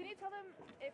Can you tell them if...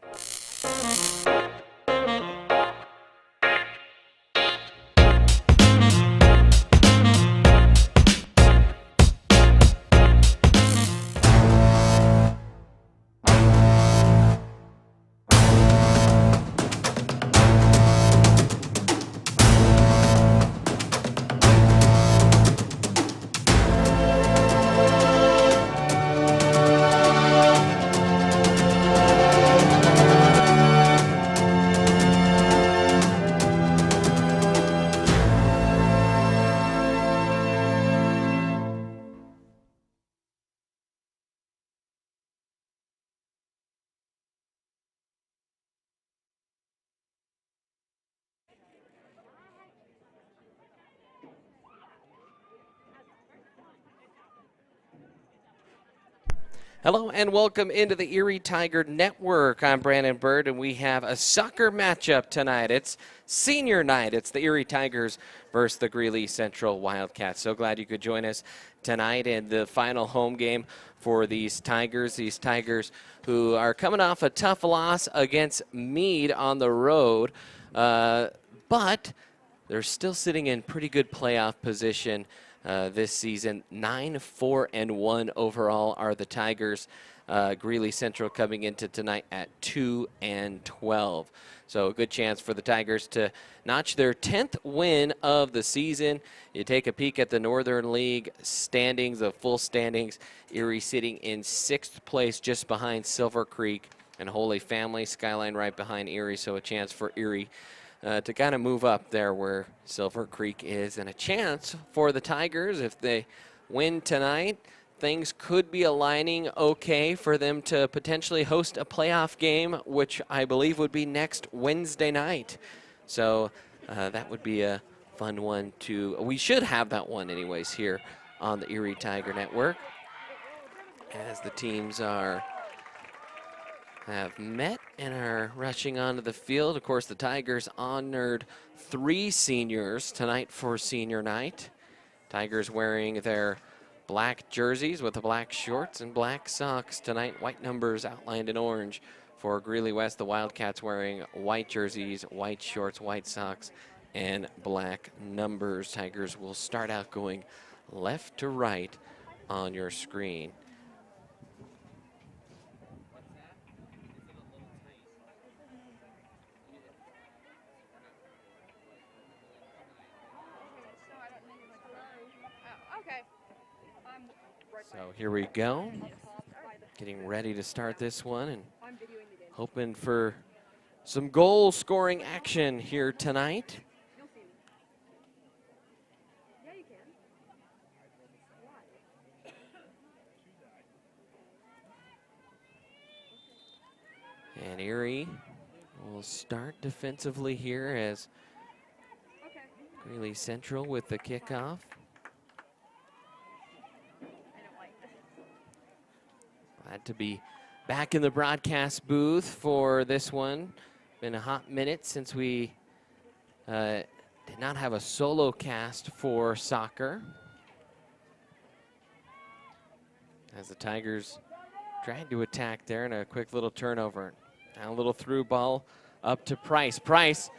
Hello and welcome into the Erie Tiger Network. I'm Brandon Bird, and we have a soccer matchup tonight. It's senior night. It's the Erie Tigers versus the Greeley Central Wildcats. So glad you could join us tonight in the final home game for these Tigers who are coming off a tough loss against Meade on the road, but they're still sitting in pretty good playoff position this season. 9-4-1 overall are the Tigers. Greeley Central coming into tonight at 2-12. So a good chance for the Tigers to notch their 10th win of the season. You take a peek at the Northern League standings, the full standings. Erie sitting in 6th place just behind Silver Creek and Holy Family. Skyline right behind Erie, so a chance for Erie to kind of move up there where Silver Creek is, and a chance for the Tigers. If they win tonight, things could be aligning okay for them to potentially host a playoff game, which I believe would be next Wednesday night. So that would be a fun one we should have that one anyways here on the Erie Tiger Network, as the teams have met and are rushing onto the field. Of course, the Tigers honored 3 seniors tonight for senior night. Tigers wearing their black jerseys with the black shorts and black socks tonight. White numbers outlined in orange for Greeley West. The Wildcats wearing white jerseys, white shorts, white socks, and black numbers. Tigers will start out going left to right on your screen. So here we go, getting ready to start this one and hoping for some goal scoring action here tonight. And Erie will start defensively here as Greeley Central with the kickoff. Glad to be back in the broadcast booth for this one. Been a hot minute since we did not have a solo cast for soccer, as the Tigers tried to attack there, and a quick little turnover. Now a little through ball up to Price. Price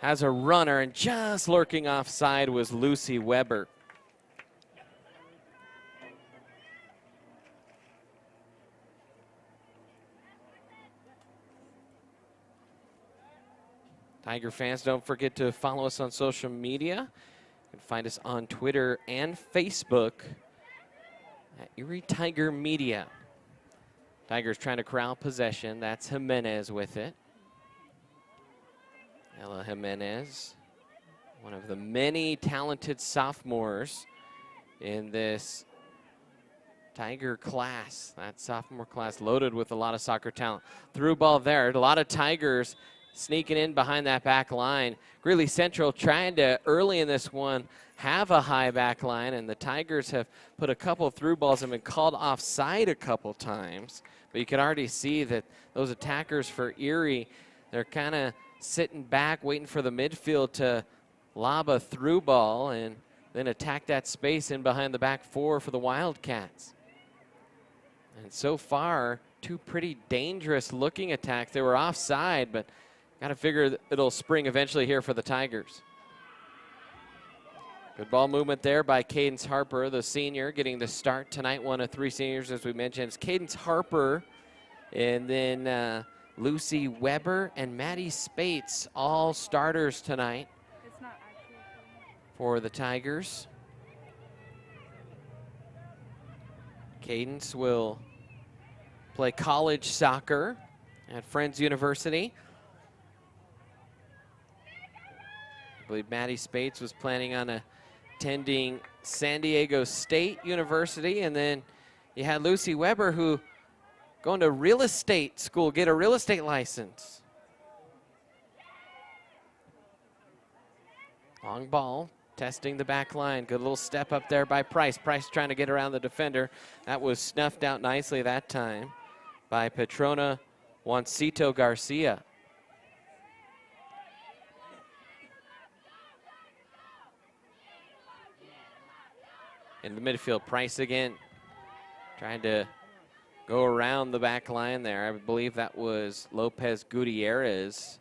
has a runner, and just lurking offside was Lucy Weber. Tiger fans, don't forget to follow us on social media. You can find us on Twitter and Facebook at Erie Tiger Media. Tigers trying to corral possession. That's Jimenez with it. Ella Jimenez, one of the many talented sophomores in this Tiger class. That sophomore class loaded with a lot of soccer talent. Through ball there. A lot of Tigers sneaking in behind that back line. Greeley Central trying to, early in this one, have a high back line, and the Tigers have put a couple of through balls and been called offside a couple times. But you can already see that those attackers for Erie, they're kind of sitting back, waiting for the midfield to lob a through ball and then attack that space in behind the back 4 for the Wildcats. And so far, two pretty dangerous looking attacks. They were offside, but got to figure it'll spring eventually here for the Tigers. Good ball movement there by Cadence Harper, the senior, getting the start tonight. One of three seniors, as we mentioned. It's Cadence Harper, and then Lucy Weber and Maddie Spates, all starters tonight for the Tigers. Cadence will play college soccer at Friends University. I believe Maddie Spates was planning on attending San Diego State University, and then you had Lucy Weber, who going to real estate school, get a real estate license. Long ball, testing the back line. Good little step up there by Price. Price trying to get around the defender. That was snuffed out nicely that time by Petrona Juancito Garcia. In the midfield, Price again, trying to go around the back line there. I believe that was Lopez Gutierrez.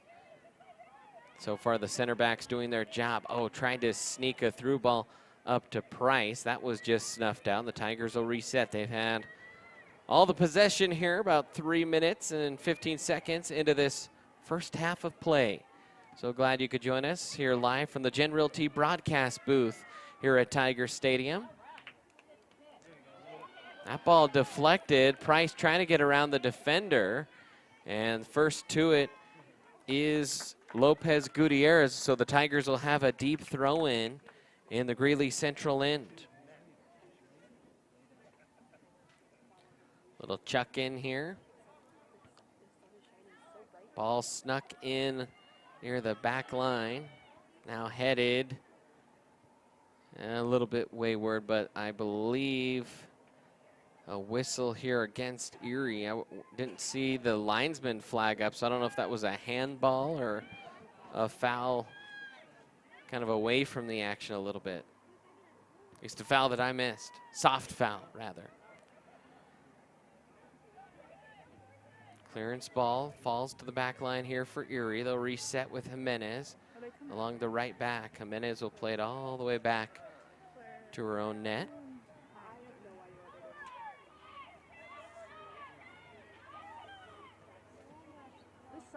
So far, the center backs doing their job. Oh, trying to sneak a through ball up to Price. That was just snuffed out. The Tigers will reset. They've had all the possession here, about 3 minutes and 15 seconds into this first half of play. So glad you could join us here live from the Gen Realty broadcast booth here at Tiger Stadium. That ball deflected. Price trying to get around the defender. And first to it is Lopez Gutierrez. So the Tigers will have a deep throw in the Greeley Central end. Little chuck in here. Ball snuck in near the back line. Now headed a little bit wayward, but I believe a whistle here against Erie. I didn't see the linesman flag up, so I don't know if that was a handball or a foul kind of away from the action a little bit. At least a foul that I missed. Soft foul, rather. Clearance ball falls to the back line here for Erie. They'll reset with Jimenez along the right back. Jimenez will play it all the way back to her own net.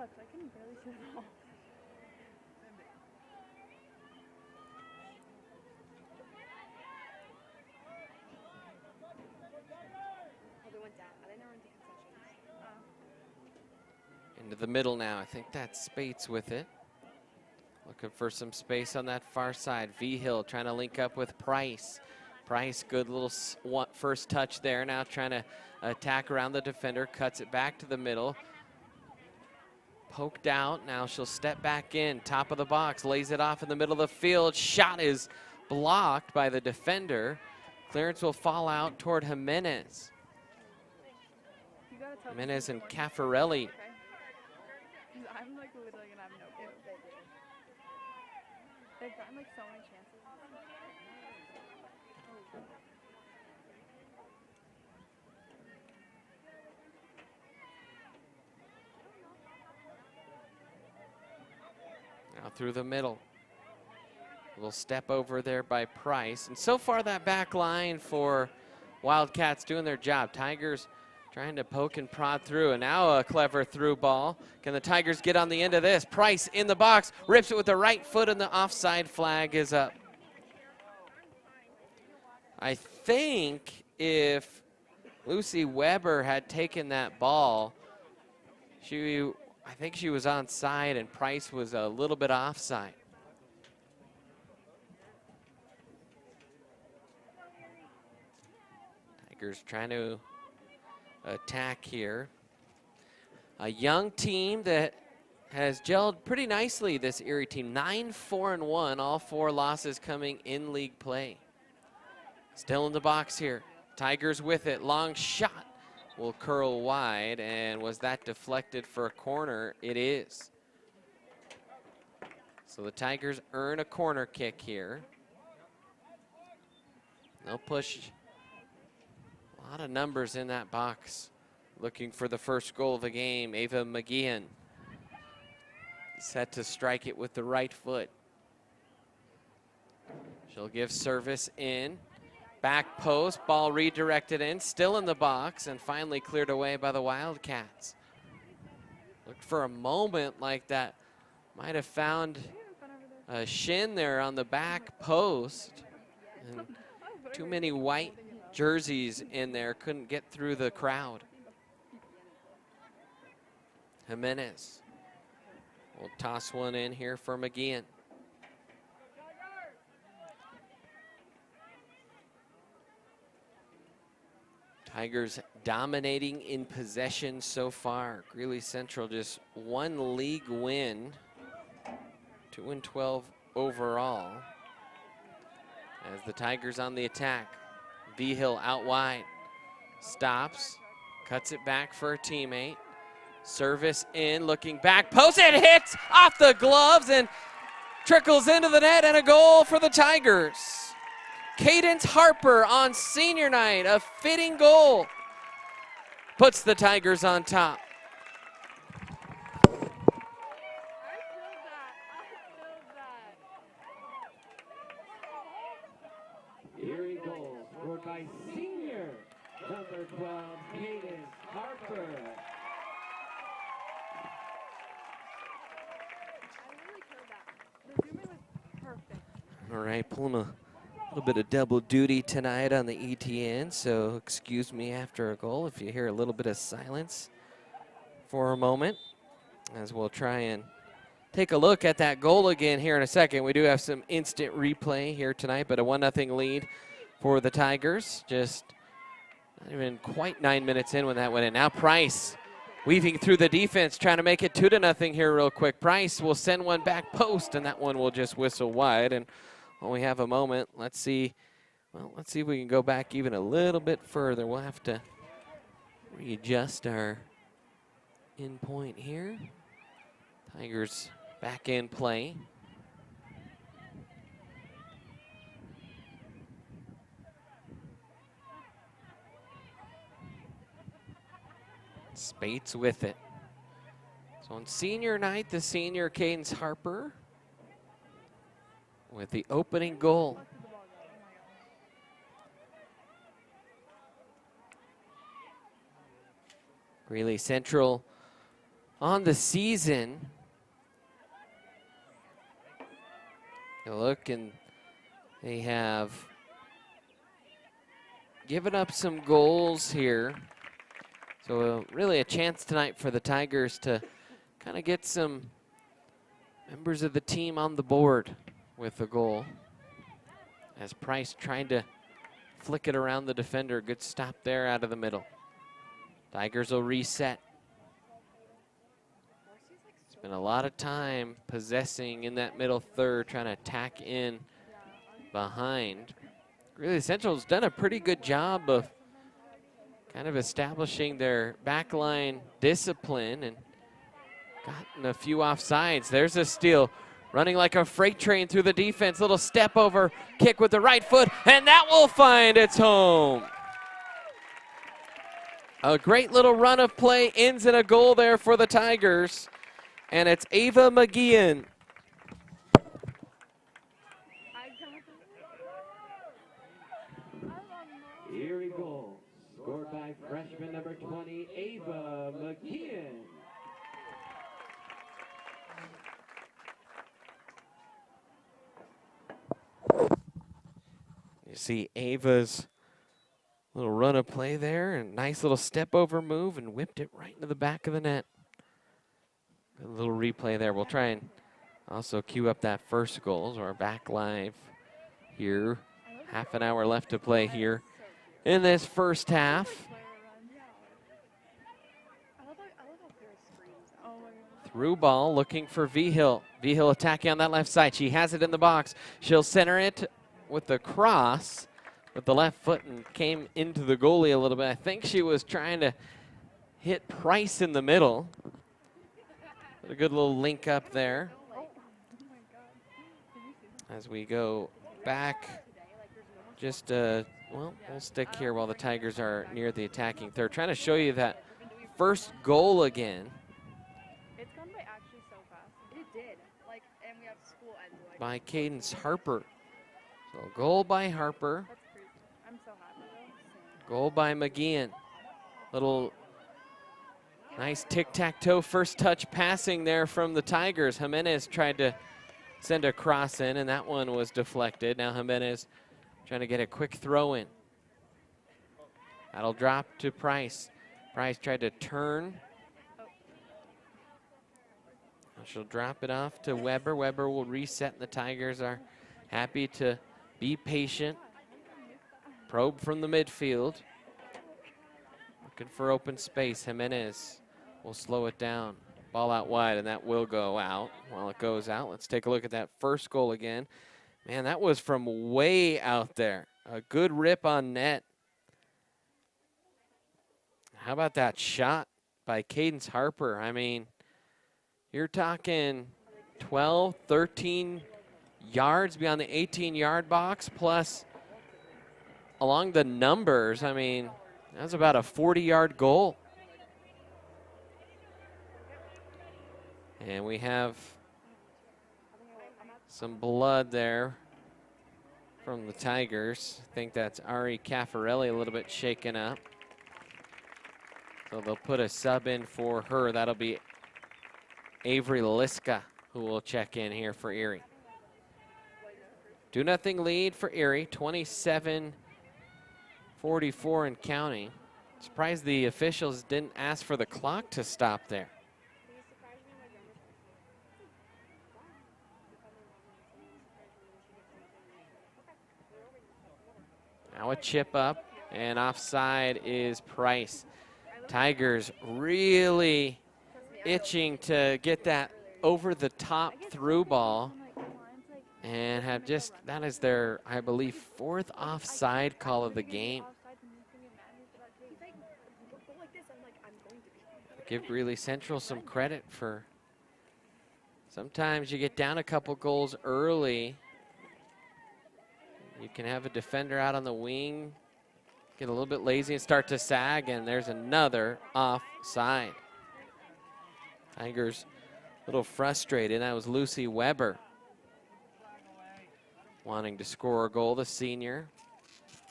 I can barely see it all. Oh, they went down. I didn't know in concessions. Into the middle now. I think that's Spates with it. Looking for some space on that far side. V-Hill trying to link up with Price. Price, good little first touch there. Now trying to attack around the defender. Cuts it back to the middle. Poked out. Now she'll step back in. Top of the box. Lays it off in the middle of the field. Shot is blocked by the defender. Clearance will fall out toward Jimenez. Jimenez and Caffarelli. Okay. I'm like literally gonna have no clue. They've gotten like so many chances. Now through the middle. A little step over there by Price. And so far that back line for Wildcats doing their job. Tigers trying to poke and prod through. And now a clever through ball. Can the Tigers get on the end of this? Price in the box. Rips it with the right foot and the offside flag is up. I think if Lucy Weber had taken that ball, I think she was onside and Price was a little bit offside. Tigers trying to attack here. A young team that has gelled pretty nicely, this Erie team. 9-4-1, all 4 losses coming in league play. Still in the box here. Tigers with it, long shot. Will curl wide, and was that deflected for a corner? It is. So the Tigers earn a corner kick here. They'll push a lot of numbers in that box looking for the first goal of the game. Ava McGeehan set to strike it with the right foot. She'll give service in. Back post, ball redirected in, still in the box, and finally cleared away by the Wildcats. Looked for a moment like that might have found a shin there on the back post. And too many white jerseys in there, couldn't get through the crowd. Jimenez will toss one in here for McGeehan. Tigers dominating in possession so far. Greeley Central just one league win, 2-12 overall. As the Tigers on the attack. Vigil out wide, stops, cuts it back for a teammate. Service in, looking back, post, it hits off the gloves and trickles into the net, and a goal for the Tigers. Cadence Harper on senior night, a fitting goal. Puts the Tigers on top. Erie goal scored by senior number 12, Cadence Harper. All right, pulling a little bit of double duty tonight on the ETN, so excuse me after a goal if you hear a little bit of silence for a moment, as we'll try and take a look at that goal again here in a second. We do have some instant replay here tonight, but a 1-0 lead for the Tigers. Just not even quite 9 minutes in when that went in. Now Price weaving through the defense, trying to make it 2-0 here real quick. Price will send one back post, and that one will just whistle wide. And when we have a moment, let's see if we can go back even a little bit further. We'll have to readjust our end point here. Tigers back in play. Spates with it. So on senior night, the senior Cadence Harper with the opening goal. Greeley Central on the season. You look, and they have given up some goals here. So really a chance tonight for the Tigers to kind of get some members of the team on the board with the goal. As Price trying to flick it around the defender. Good stop there out of the middle. Tigers will reset. Spent a lot of time possessing in that middle third, trying to tack in behind. Greeley Central's done a pretty good job of kind of establishing their backline discipline and gotten a few offsides. There's a steal, running like a freight train through the defense. Little step over kick with the right foot, and that will find its home. A great little run of play ends in a goal there for the Tigers, and it's Ava McGeehan. Erie goal scored by freshman number 20, Ava McGeehan. You see Ava's little run of play there, and nice little step over move, and whipped it right into the back of the net. A little replay there. We'll try and also cue up that first goal. So we're back live here. Half an hour left to play here in this first half. Through ball, looking for Vigil. Vigil attacking on that left side. She has it in the box. She'll center it with the cross with the left foot and came into the goalie a little bit. I think she was trying to hit Price in the middle. But a good little link up there. As we go back, just, well, we'll stick here while the Tigers are near the attacking third. Trying to show you that first goal again It's gone by actually so fast. It did. Like, and we have school ends. Like, by Cadence Harper. So goal by Harper, that's crazy. I'm so happy though. goal by McGeehan. Little nice tic-tac-toe first touch passing there from the Tigers. Jimenez tried to send a cross in, and that one was deflected. Now Jimenez trying to get a quick throw in. That'll drop to Price. Price tried to turn. She'll drop it off to Weber. Weber will reset. The Tigers are happy to be patient. Probe from the midfield. Looking for open space. Jimenez will slow it down. Ball out wide, and that will go out. While it goes out, let's take a look at that first goal again. Man, that was from way out there. A good rip on net. How about that shot by Cadence Harper? I mean, you're talking 12, 13 yards beyond the 18-yard box, plus along the numbers, I mean, that's about a 40-yard goal. And we have some blood there from the Tigers. I think that's Ari Caffarelli a little bit shaken up. So they'll put a sub in for her. That'll be Avery Liska, who will check in here for Erie. 2-0 lead for Erie, 27-44 and counting. Surprised the officials didn't ask for the clock to stop there. Now a chip up, and offside is Price. Tigers really itching to get that over the top through ball, and have just, that is their, I believe, 4th offside call of the game. Give Greeley Central some credit for, sometimes you get down a couple goals early, you can have a defender out on the wing, get a little bit lazy and start to sag, and there's another offside. Tigers a little frustrated. That was Lucy Weber wanting to score a goal, the senior.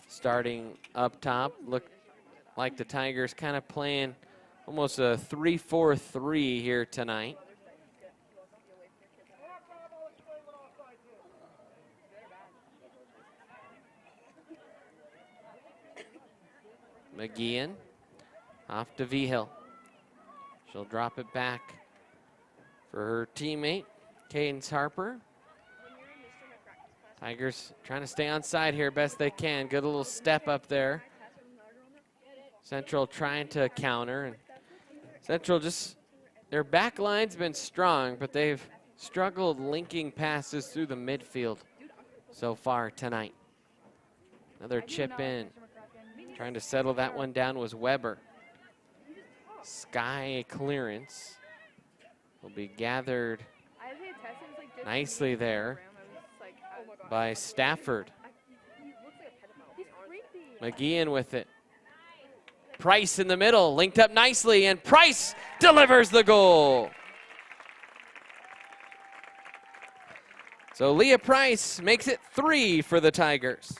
Starting up top, looked like the Tigers kind of playing almost a 3-4-3 here tonight. McGeehan off to Vigil. She'll drop it back for her teammate, Cadence Harper. Tigers trying to stay on side here best they can. Good little step up there. Central trying to counter. And Central just, their back line's been strong, but they've struggled linking passes through the midfield so far tonight. Another chip in. Trying to settle that one down was Weber. Sky clearance will be gathered nicely there by Stafford. McGeehan with it. Price in the middle, linked up nicely, and Price delivers the goal. So Leah Price makes it 3 for the Tigers.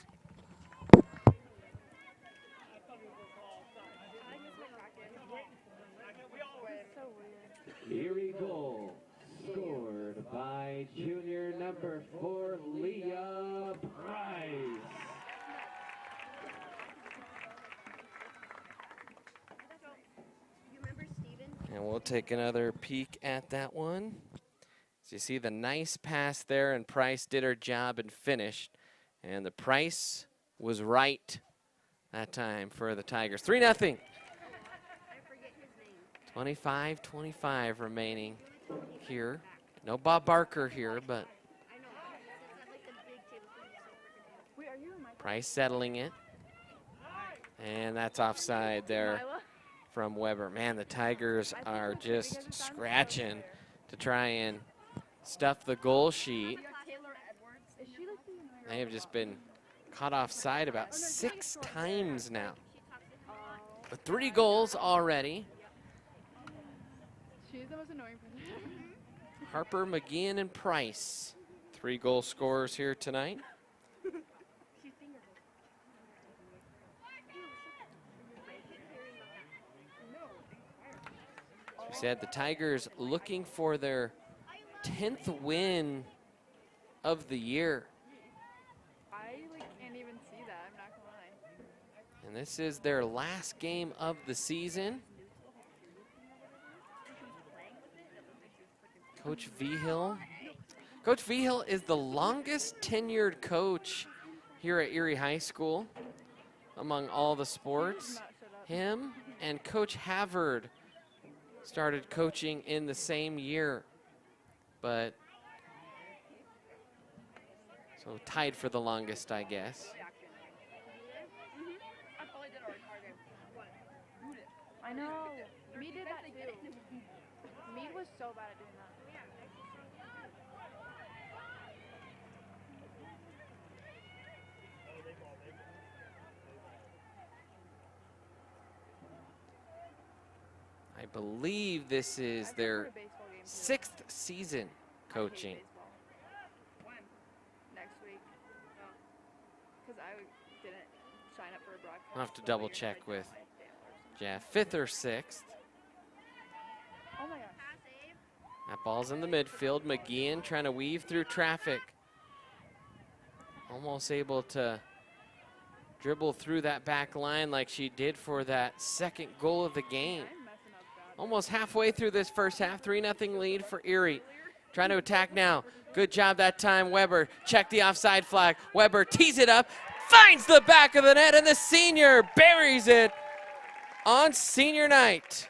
Erie goal scored by junior number 4, Leah Price. And we'll take another peek at that one. So you see the nice pass there, and Price did her job and finished. And the Price was right that time for the Tigers. 3-0. 25-25 remaining here. No Bob Barker here, but Price settling it. And that's offside there from Weber. Man, the Tigers are just scratching to try and stuff the goal sheet. They have just been caught offside about 6 times now. But 3 goals already. She's the most annoying person. Harper, McGeehan, and Price. 3 goal scorers here tonight. As we said, the Tigers looking for their 10th win of the year. I can't even see that, I'm not gonna lie. And this is their last game of the season. Coach Vigil. Coach Vigil is the longest tenured coach here at Erie High School among all the sports. Him and Coach Havard started coaching in the same year, but so tied for the longest, I guess. I know. Mead did that too. Mead was so bad at doing that. I believe this is their 6th season coaching. Next week. Because I didn't sign up for a broadcast. I'll have to double check with Jeff. 5th or 6th. Oh my gosh. That ball's in the midfield. McGeehan trying to weave through traffic. Almost able to dribble through that back line like she did for that 2nd goal of the game. Almost halfway through this first half, 3-0 lead for Erie. Trying to attack now. Good job that time, Weber. Check the offside flag. Weber tees it up, finds the back of the net, and the senior buries it on senior night.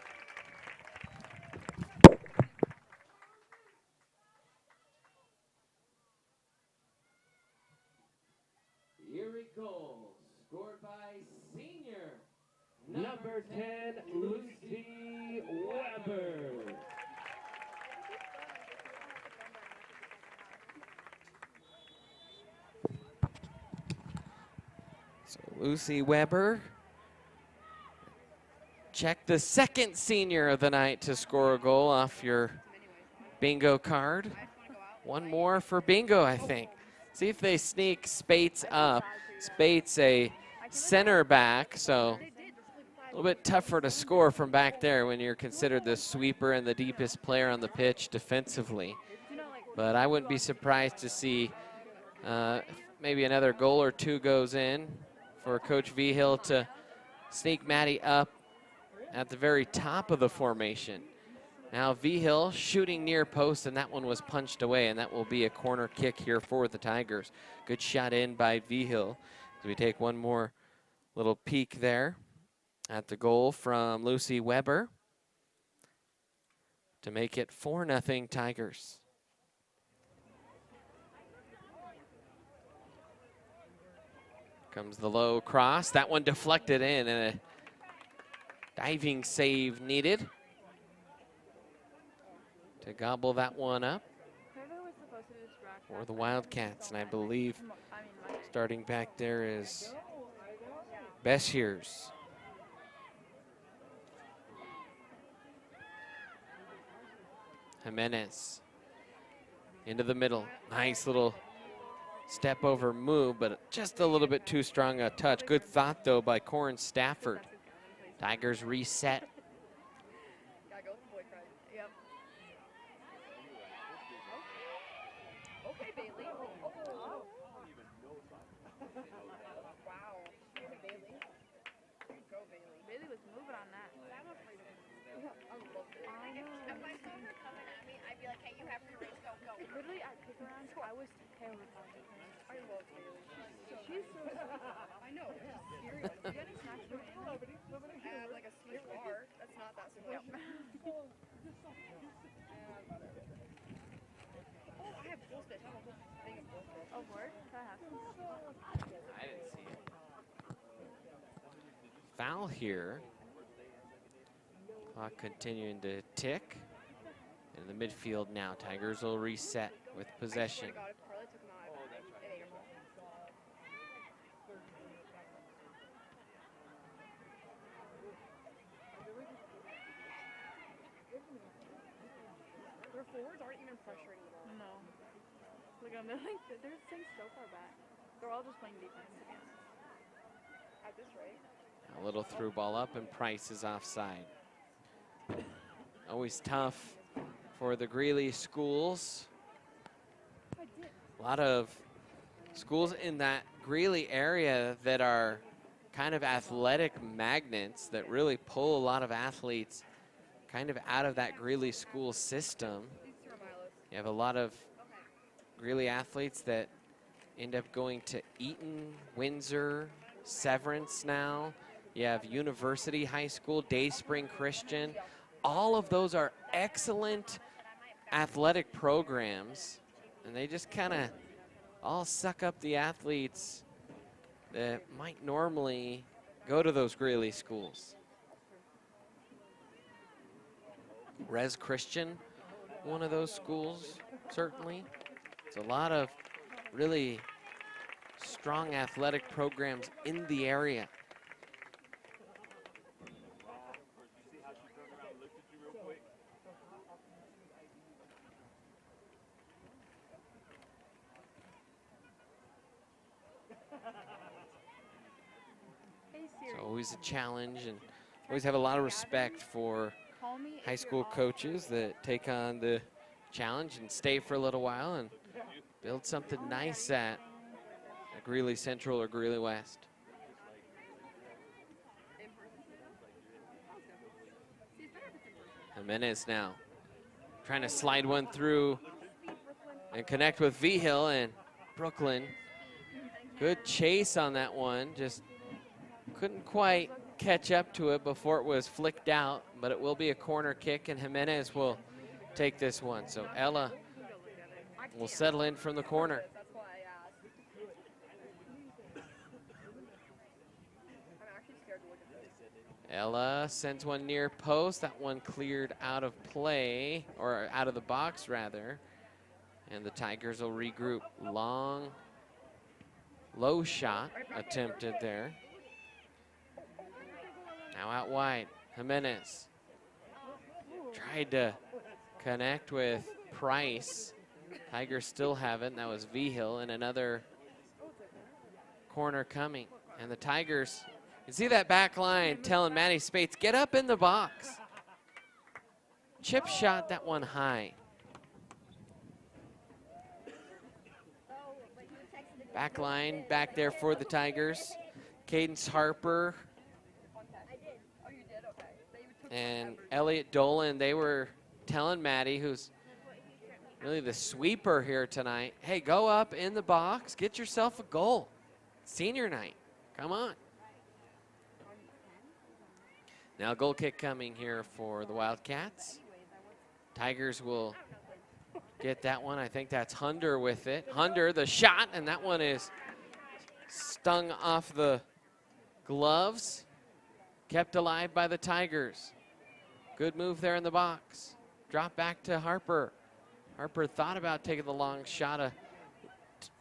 Erie goal scored by senior number 10, Lucy Weber. So Lucy Weber, check the 2nd senior of the night to score a goal off your bingo card. One more for bingo, I think. See if they sneak Spates up. Spates a center back, so a little bit tougher to score from back there when you're considered the sweeper and the deepest player on the pitch defensively. But I wouldn't be surprised to see maybe another goal or 2 goes in for Coach Vigil to sneak Maddie up at the very top of the formation. Now Vigil shooting near post, and that one was punched away, and that will be a corner kick here for the Tigers. Good shot in by Vigil. As we take one more little peek there at the goal from Lucy Weber to make it 4-0 Tigers. Comes the low cross. That one deflected in, and a diving save needed to gobble that one up for the Wildcats. And I believe starting back there is Bessiers. Jimenez into the middle. Nice little step over move, but just a little bit too strong a touch. Good thought though by Corin Stafford. Tigers reset. Literally at kick around, I was terrified. I love Bailey. She's so I know. Serious. You got any snacks for me? Like a Snick bar. That's not that sweet. Oh, I have bullspit. I have a whole thing of bullspit. Oh, word? Can I have some? I didn't see it. Foul here. Clock continuing to tick. In the midfield now, Tigers will reset with possession. Their forwards aren't even pressuring the ball. No. Look at them. They're staying so far back. They're all just playing defense, to be honest. At this rate. A little through ball up, and Price is offside. Always tough for the Greeley schools. A lot of schools in that Greeley area that are kind of athletic magnets that really pull a lot of athletes kind of out of that Greeley school system. You have a lot of Greeley athletes that end up going to Eaton, Windsor, Severance now. You have University High School, Day Spring Christian. All of those are excellent athletic programs, and they just kind of all suck up the athletes that might normally go to those Greeley schools. Res Christian, one of those schools, certainly. It's a lot of really strong athletic programs in the area. So always a challenge, and always have a lot of respect for high school coaches that take on the challenge and stay for a little while and build something nice at Greeley Central or Greeley West. Jimenez now trying to slide one through and connect with V-Hill, and Brooklyn. Good chase on that one, just couldn't quite catch up to it before it was flicked out, but it will be a corner kick, and Jimenez will take this one. So Ella will settle in from the corner. Ella sends one near post. That one cleared out of play, or out of the box rather. And the Tigers will regroup. Long, low shot attempted there. Now out wide, Jimenez tried to connect with Price. Tigers still have it, and that was V-Hill, and another corner coming. And the Tigers, you see that back line telling Maddie Spates, get up in the box. Chip shot that one high. Back line back there for the Tigers. Cadence Harper and Elliot Dolan, they were telling Maddie, who's really the sweeper here tonight, hey, go up in the box, get yourself a goal. Senior night, come on. Now goal kick coming here for the Wildcats. Tigers will get that one. I think that's Hunter with it. Hunter, the shot, and that one is stung off the gloves. Kept alive by the Tigers. Good move there in the box. Drop back to Harper. Harper thought about taking the long shot.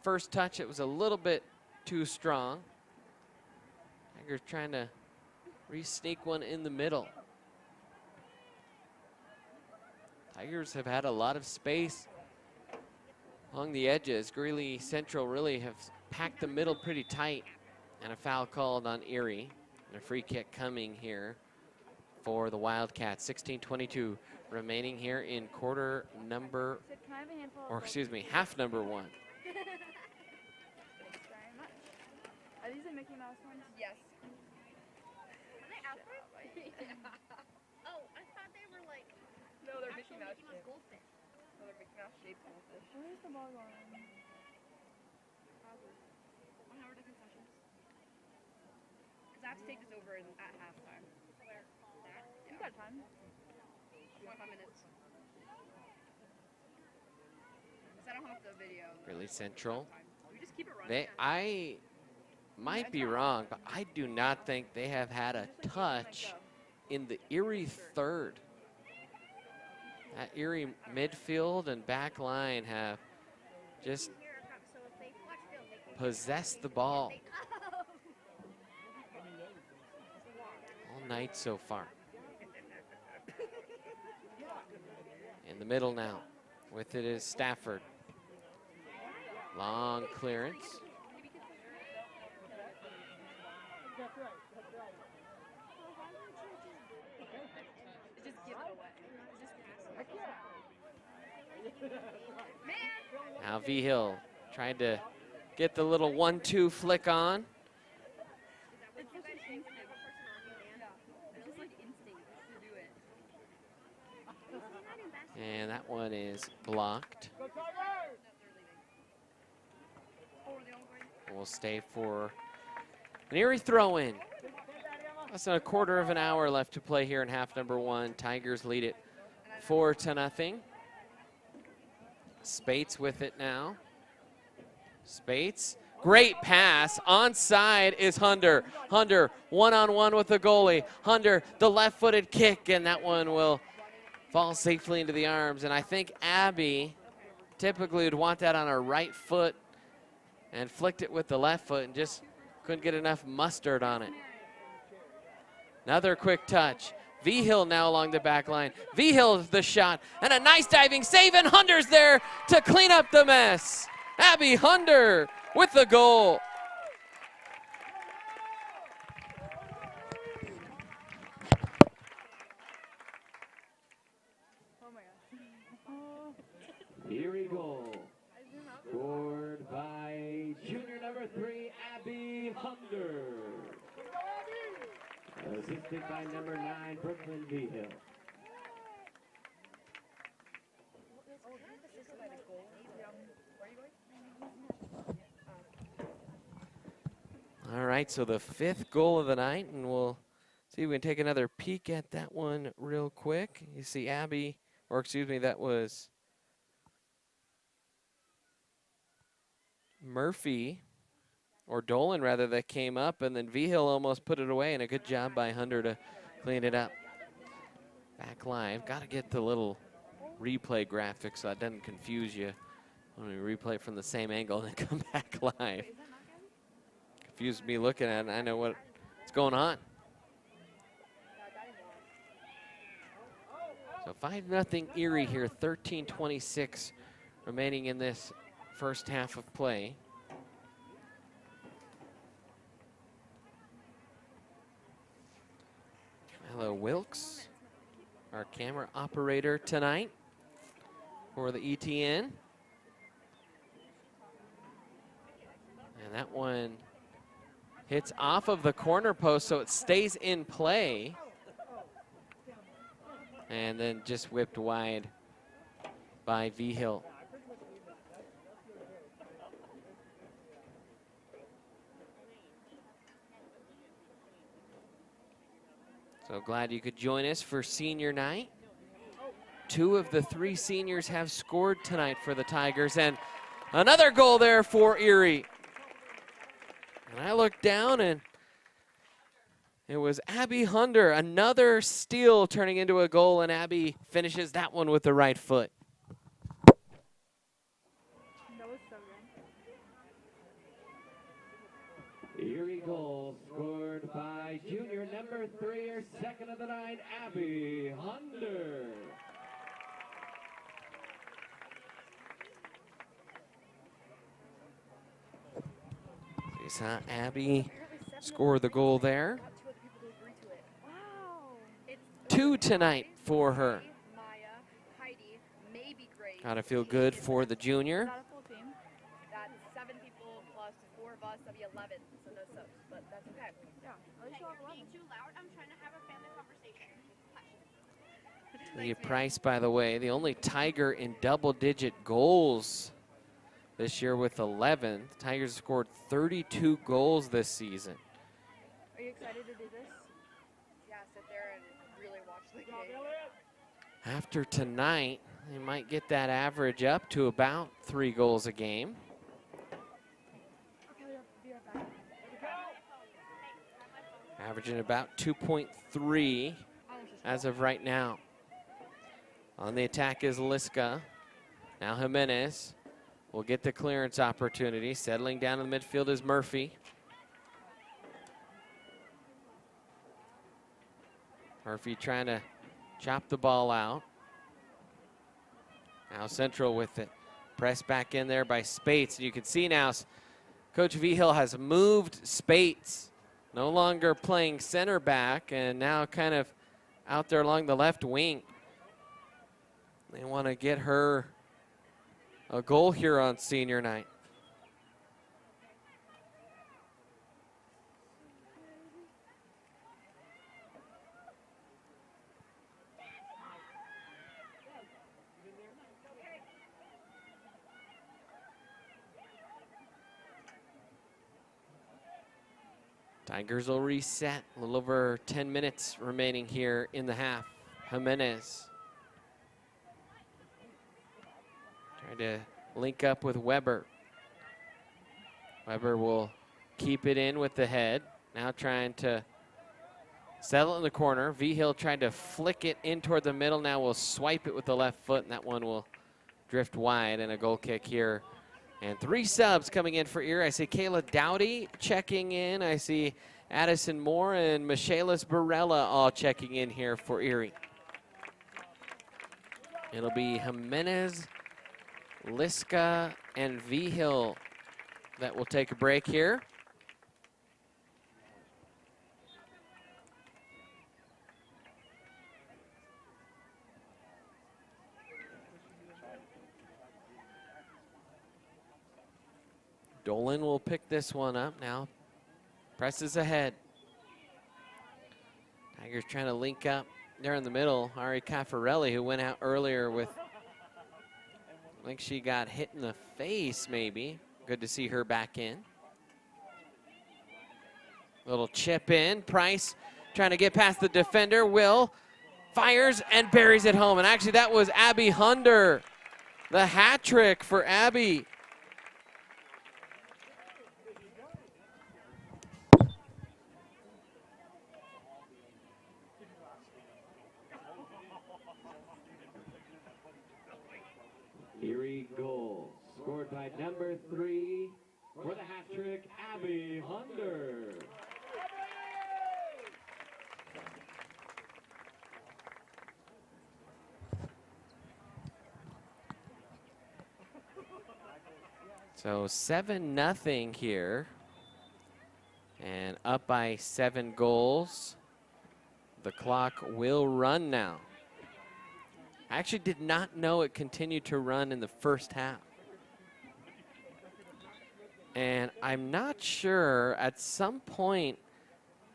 First touch, it was a little bit too strong. Tigers trying to re-sneak one in the middle. Tigers have had a lot of space along the edges. Greeley Central really have packed the middle pretty tight, and a foul called on Erie. And a free kick coming here for the Wildcats. 16:22 remaining here in quarter number, or excuse me, half number one. Thanks very much. Are these the Mickey Mouse ones? Yes. Are they Alfred? Oh, I thought they were like. No, they're Mickey Mouse shaped. goldfish. No, they're Mickey Mouse shaped goldfish. Where's the ball going? 1 hour to concessions. Because I have to take this over at halftime. Where? That? You got time. 25 minutes. Because I don't have the video. Greeley Central. We just keep it running. I might be wrong, but I do not think they have had a touch in the Erie third. That Erie midfield and back line have just possessed the ball all night so far. And In the middle now. With it is Stafford. Long clearance. Now V-Hill tried to get the little 1-2 flick on. And that one is blocked. We'll stay for an Erie throw-in. Less than a quarter of an hour left to play here in half number 1. Tigers lead it 4-0. Spates with it now. Spates, great pass. Onside is Hunter. Hunter one-on-one with the goalie. Hunter, the left-footed kick, and that one will fall safely into the arms. And I think Abby typically would want that on her right foot and flicked it with the left foot and just couldn't get enough mustard on it. Another quick touch. V-Hill now along the back line. V-Hill the shot, and a nice diving save, and Hunter's there to clean up the mess. Abby Hunter with the goal. Oh my gosh. Erie goal. Scored by junior number 3, Abby Hunter. Assisted by number 9, Brooklyn V-Hill. All right, so the 5th goal of the night, and we'll see if we can take another peek at that one real quick. You see Abby, or excuse me, that was Murphy, or Dolan rather, that came up, and then V-Hill almost put it away, and a good job by Hunter to clean it up. Back live, got to get the little replay graphics so that doesn't confuse you when we replay it from the same angle and then come back live. Confused me looking at it, I know what's going on. So 5-0 Erie here, 13:26 remaining in this first half of play. Hello, Wilkes, our camera operator tonight for the ETN. And that one hits off of the corner post, so it stays in play. And then just whipped wide by V-Hill. So glad you could join us for senior night. 2 of the 3 seniors have scored tonight for the Tigers, and another goal there for Erie. And I looked down, and it was Abby Hunter, another steal turning into a goal, and Abby finishes that one with the right foot. That was so good. Erie goal scored by junior number 3, or 2nd of the night, Abby Hunter. So you saw Abby score the goal there. 2 tonight for her. Gotta feel good for the junior. Not a full team. That's 7 people plus 4 of us, that'd be 11, so no subs, but that's okay. Yeah. At least you'll have 11. Too loud. I'm trying to have a family conversation. Leah Price, by the way, the only Tiger in double-digit goals this year with 11. The Tigers scored 32 goals this season. Are you excited to do this? Yeah, sit there and really watch the game. After tonight, they might get that average up to about 3 goals a game. Okay, be right back. Averaging about 2.3 as of right now. On the attack is Liska. Now Jimenez will get the clearance opportunity. Settling down in the midfield is Murphy. Murphy trying to chop the ball out. Now Central with it. Pressed back in there by Spates. And you can see now Coach Vigil has moved Spates. No longer playing center back and now kind of out there along the left wing. They want to get her a goal here on senior night. Tigers will reset. A little over 10 minutes remaining here in the half. Jimenez trying to link up with Weber. Weber will keep it in with the head. Now trying to settle in the corner. Vigil tried to flick it in toward the middle. Now will swipe it with the left foot, and that one will drift wide, and a goal kick here. And 3 subs coming in for Erie. I see Kayla Dowdy checking in. I see Addison Moore and Michaelis Barella all checking in here for Erie. It'll be Jimenez, Liska, and Vigil that will take a break here. Dolan will pick this one up now. Presses ahead. Tigers trying to link up there in the middle. Ari Caffarelli, who went out earlier with, I think she got hit in the face maybe. Good to see her back in. Little chip in. Price trying to get past the defender. Will fires and buries it home. And actually that was Abby Hunder. The hat trick for Abby. Erie goal scored by number 3 for the hat trick, Abby Hunder. So 7-0 here, and up by 7 goals. The clock will run now. I actually did not know it continued to run in the first half. And I'm not sure, at some point,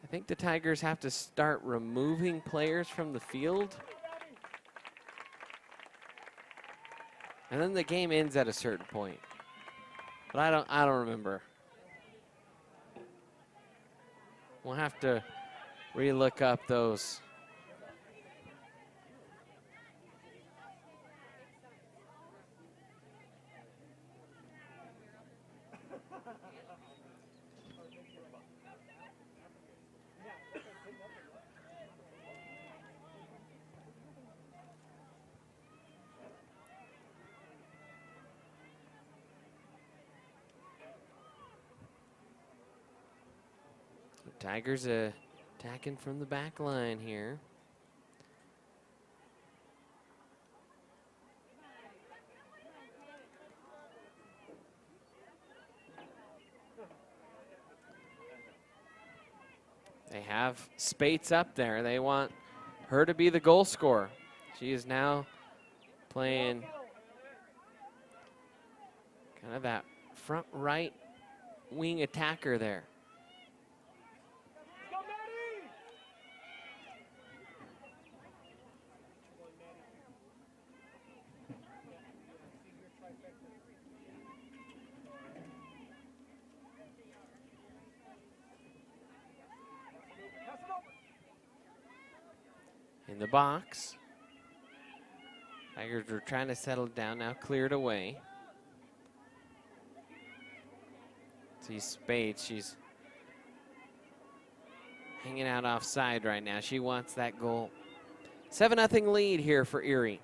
I think the Tigers have to start removing players from the field. And then the game ends at a certain point. But I don't remember. We'll have to re-look up those. Tigers attacking from the back line here. They have Spates up there. They want her to be the goal scorer. She is now playing kind of that front right wing attacker there. In the box. Tigers are trying to settle down, now cleared away. See Spades, she's hanging out offside right now. She wants that goal. 7-0 lead here for Erie.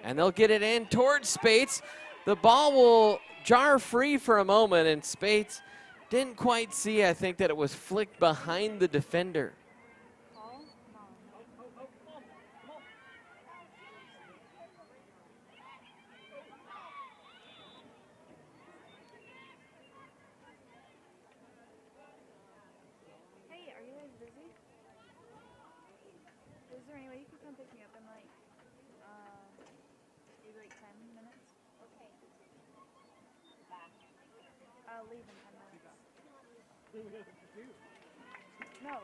And they'll get it in towards Spades. The ball will jar free for a moment, and Spades didn't quite see, I think, that it was flicked behind the defender. leave in 10 minutes. No.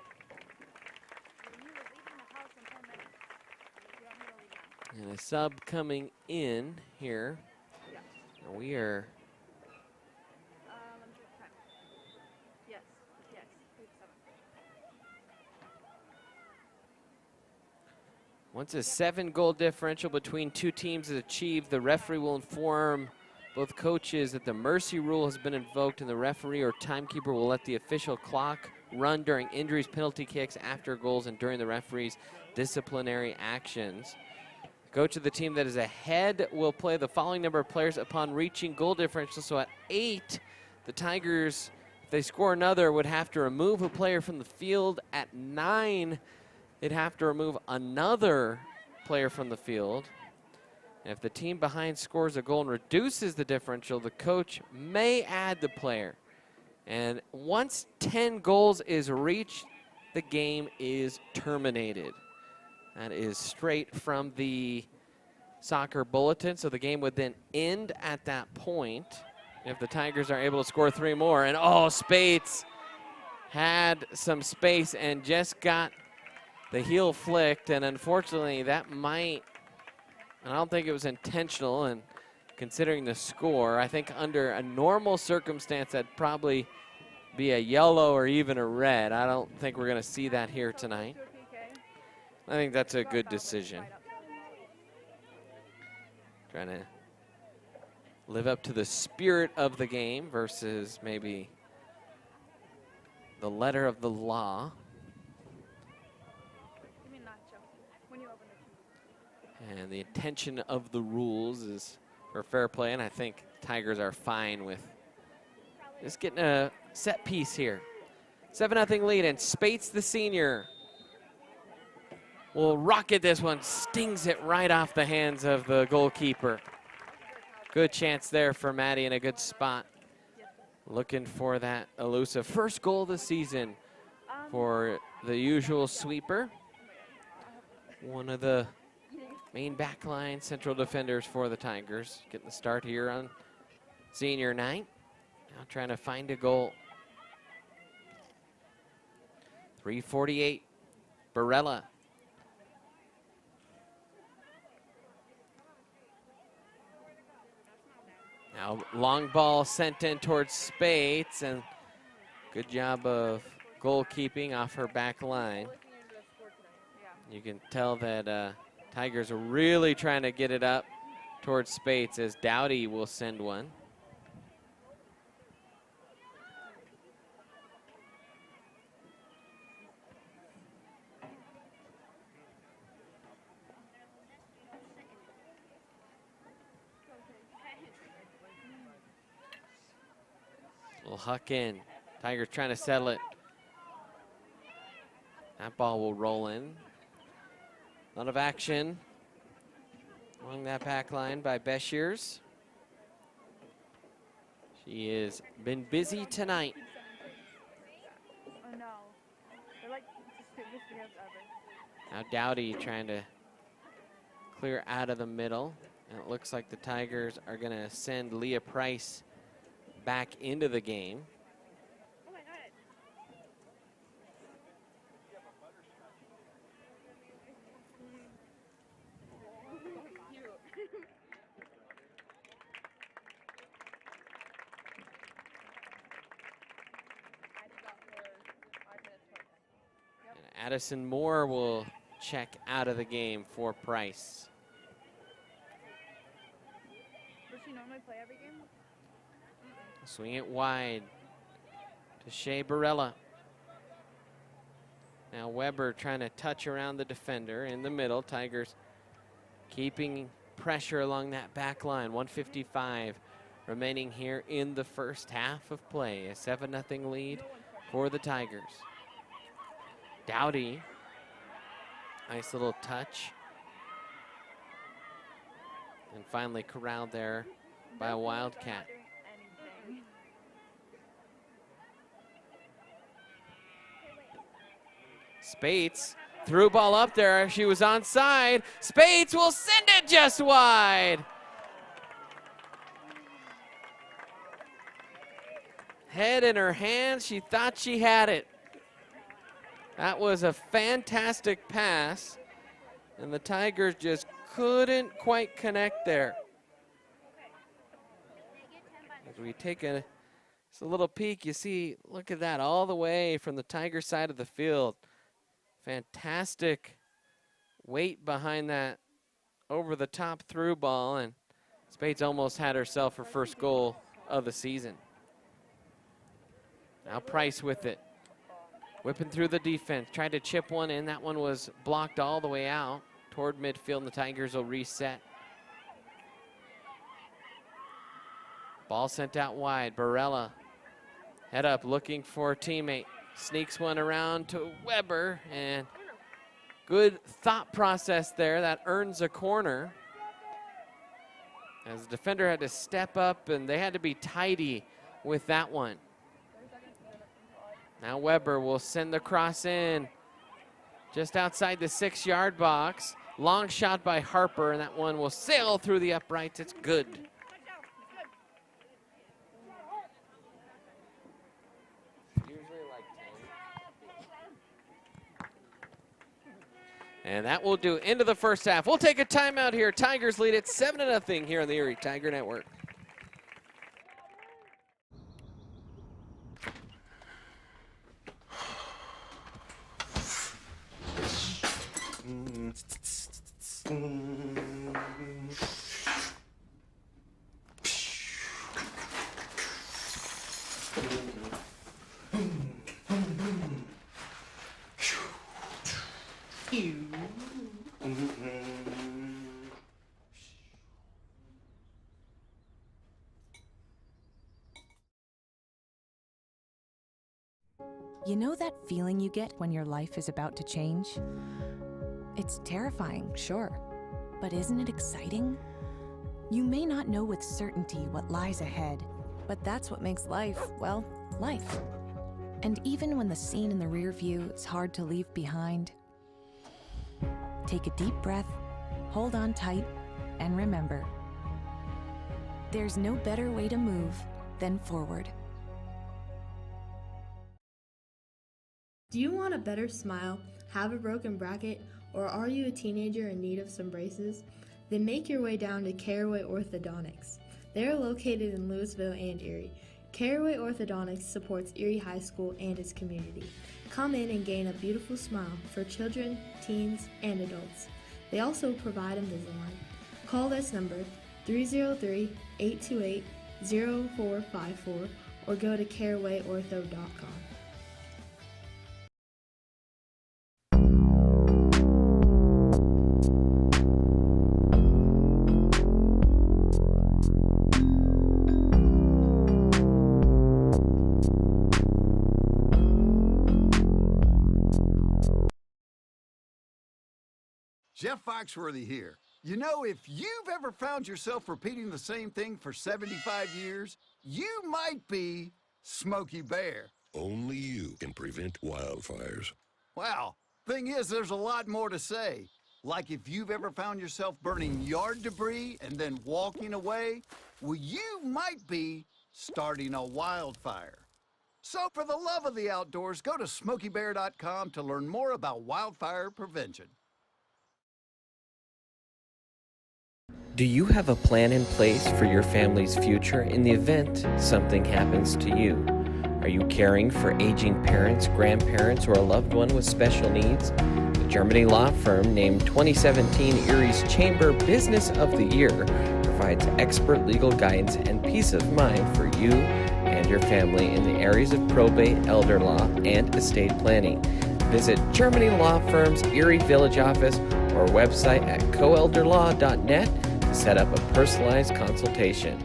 You were leaving the house in 10 minutes. You want me to leave now? And a sub coming in here. Yeah. And we are Let me check the time. Yes. Yes. 8:07. once a 7-goal differential between two teams is achieved, the referee will inform both coaches that the mercy rule has been invoked, and the referee or timekeeper will let the official clock run during injuries, penalty kicks, after goals, and during the referee's disciplinary actions. Coach of the team that is ahead will play the following number of players upon reaching goal differential. So at 8, the Tigers, if they score another, would have to remove a player from the field. At 9, they'd have to remove another player from the field. And if the team behind scores a goal and reduces the differential, the coach may add the player. And once 10 goals is reached, the game is terminated. That is straight from the soccer bulletin. So the game would then end at that point if the Tigers are able to score 3 more. And oh, Spates had some space and just got the heel flicked. And unfortunately, that might, I don't think it was intentional. And considering the score, I think under a normal circumstance, that'd probably be a yellow or even a red. I don't think we're going to see that here tonight. I think that's a good decision. Trying to live up to the spirit of the game versus maybe the letter of the law. And the intention of the rules is for fair play, and I think Tigers are fine with just getting a set piece here. 7-0 lead, and Spates, the senior, will rocket this one, stings it right off the hands of the goalkeeper. Good chance there for Maddie in a good spot. Looking for that elusive first goal of the season for the usual sweeper. One of the main backline central defenders for the Tigers. Getting the start here on senior night. Now trying to find a goal. 3:48, Barella. Now long ball sent in towards Spates, and good job of goalkeeping off her back line. You can tell that Tigers are really trying to get it up towards Spates, as Dowdy will send one. Will huck in. Tigers trying to settle it. That ball will roll in. A lot of action along that back line by Beshears. She has been busy tonight. Oh no. They're like the stupidest videos ever. Now Dowdy trying to clear out of the middle. And it looks like the Tigers are going to send Leah Price back into the game. Oh my god. And Addison Moore will check out of the game for Price. Does she normally play every game? Swing it wide to Shea Barella. Now Weber trying to touch around the defender in the middle. Tigers keeping pressure along that back line. 1:55 remaining here in the first half of play. A 7-0 lead for the Tigers. Dowdy, nice little touch. And finally corralled there by a Wildcat. Spates, threw ball up there. She was onside. Spates will send it just wide. head in her hands. She thought she had it. That was a fantastic pass, and the Tigers just couldn't quite connect there. As we take a little peek, you see, look at that, all the way from the Tiger side of the field. Fantastic weight behind that over-the-top through ball, and Spades almost had herself her first goal of the season. Now Price with it. Whipping through the defense, tried to chip one in. That one was blocked all the way out toward midfield, and the Tigers will reset. Ball sent out wide. Barella head up looking for a teammate. Sneaks one around to Weber, and good thought process there. That earns a corner. As the defender had to step up, and they had to be tidy with that one. Now Weber will send the cross in just outside the 6-yard box. Long shot by Harper, and that one will sail through the uprights. It's good. And that will do into the first half. We'll take a timeout here. Tigers lead it 7-0 here on the Erie Tiger Network. You know that feeling you get when your life is about to change? It's terrifying, sure, but isn't it exciting? You may not know with certainty what lies ahead, but that's what makes life, well, life. And even when the scene in the rear view is hard to leave behind, take a deep breath, hold on tight, and remember, there's no better way to move than forward. Do you want a better smile, have a broken bracket, or are you a teenager in need of some braces? Then make your way down to Caraway Orthodontics. They are located in Louisville and Erie. Caraway Orthodontics supports Erie High School and its community. Come in and gain a beautiful smile for children, teens, and adults. They also provide Invisalign. Call this number 303-828-0454 or go to carawayortho.com. Jeff Foxworthy here. You know, if you've ever found yourself repeating the same thing for 75 years, you might be Smokey Bear. Only you can prevent wildfires. Wow. Thing is, there's a lot more to say. Like if you've ever found yourself burning yard debris and then walking away, well, you might be starting a wildfire. So for the love of the outdoors, go to SmokeyBear.com to learn more about wildfire prevention. Do you have a plan in place for your family's future in the event something happens to you? Are you caring for aging parents, grandparents, or a loved one with special needs? The Germany law firm named 2017 Erie's Chamber Business of the Year provides expert legal guidance and peace of mind for you and your family in the areas of probate, elder law, and estate planning. Visit Germany Law Firm's Erie Village office or website at coelderlaw.net to set up a personalized consultation.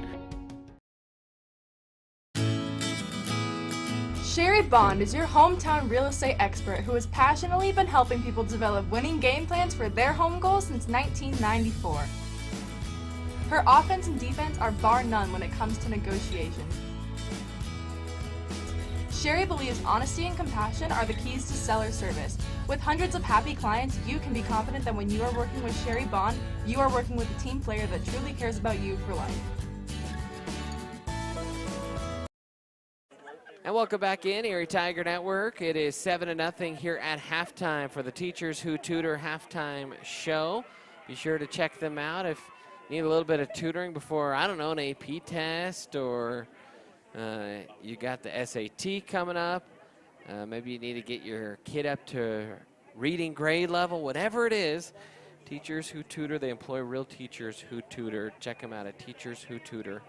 Sherry Bond is your hometown real estate expert who has passionately been helping people develop winning game plans for their home goals since 1994. Her offense and defense are bar none when it comes to negotiations. Sherry believes honesty and compassion are the keys to seller service. With hundreds of happy clients, you can be confident that when you are working with Sherry Bond, you are working with a team player that truly cares about you for life. And welcome back in, Erie Tiger Network. It is 7-0 here at halftime for the Teachers Who Tutor halftime show. Be sure to check them out if you need a little bit of tutoring before, I don't know, an AP test, or you got the SAT coming up. Maybe you need to get your kid up to reading grade level, whatever it is. Teachers Who Tutor, they employ real teachers who tutor. Check them out at teacherswhotutor.biz.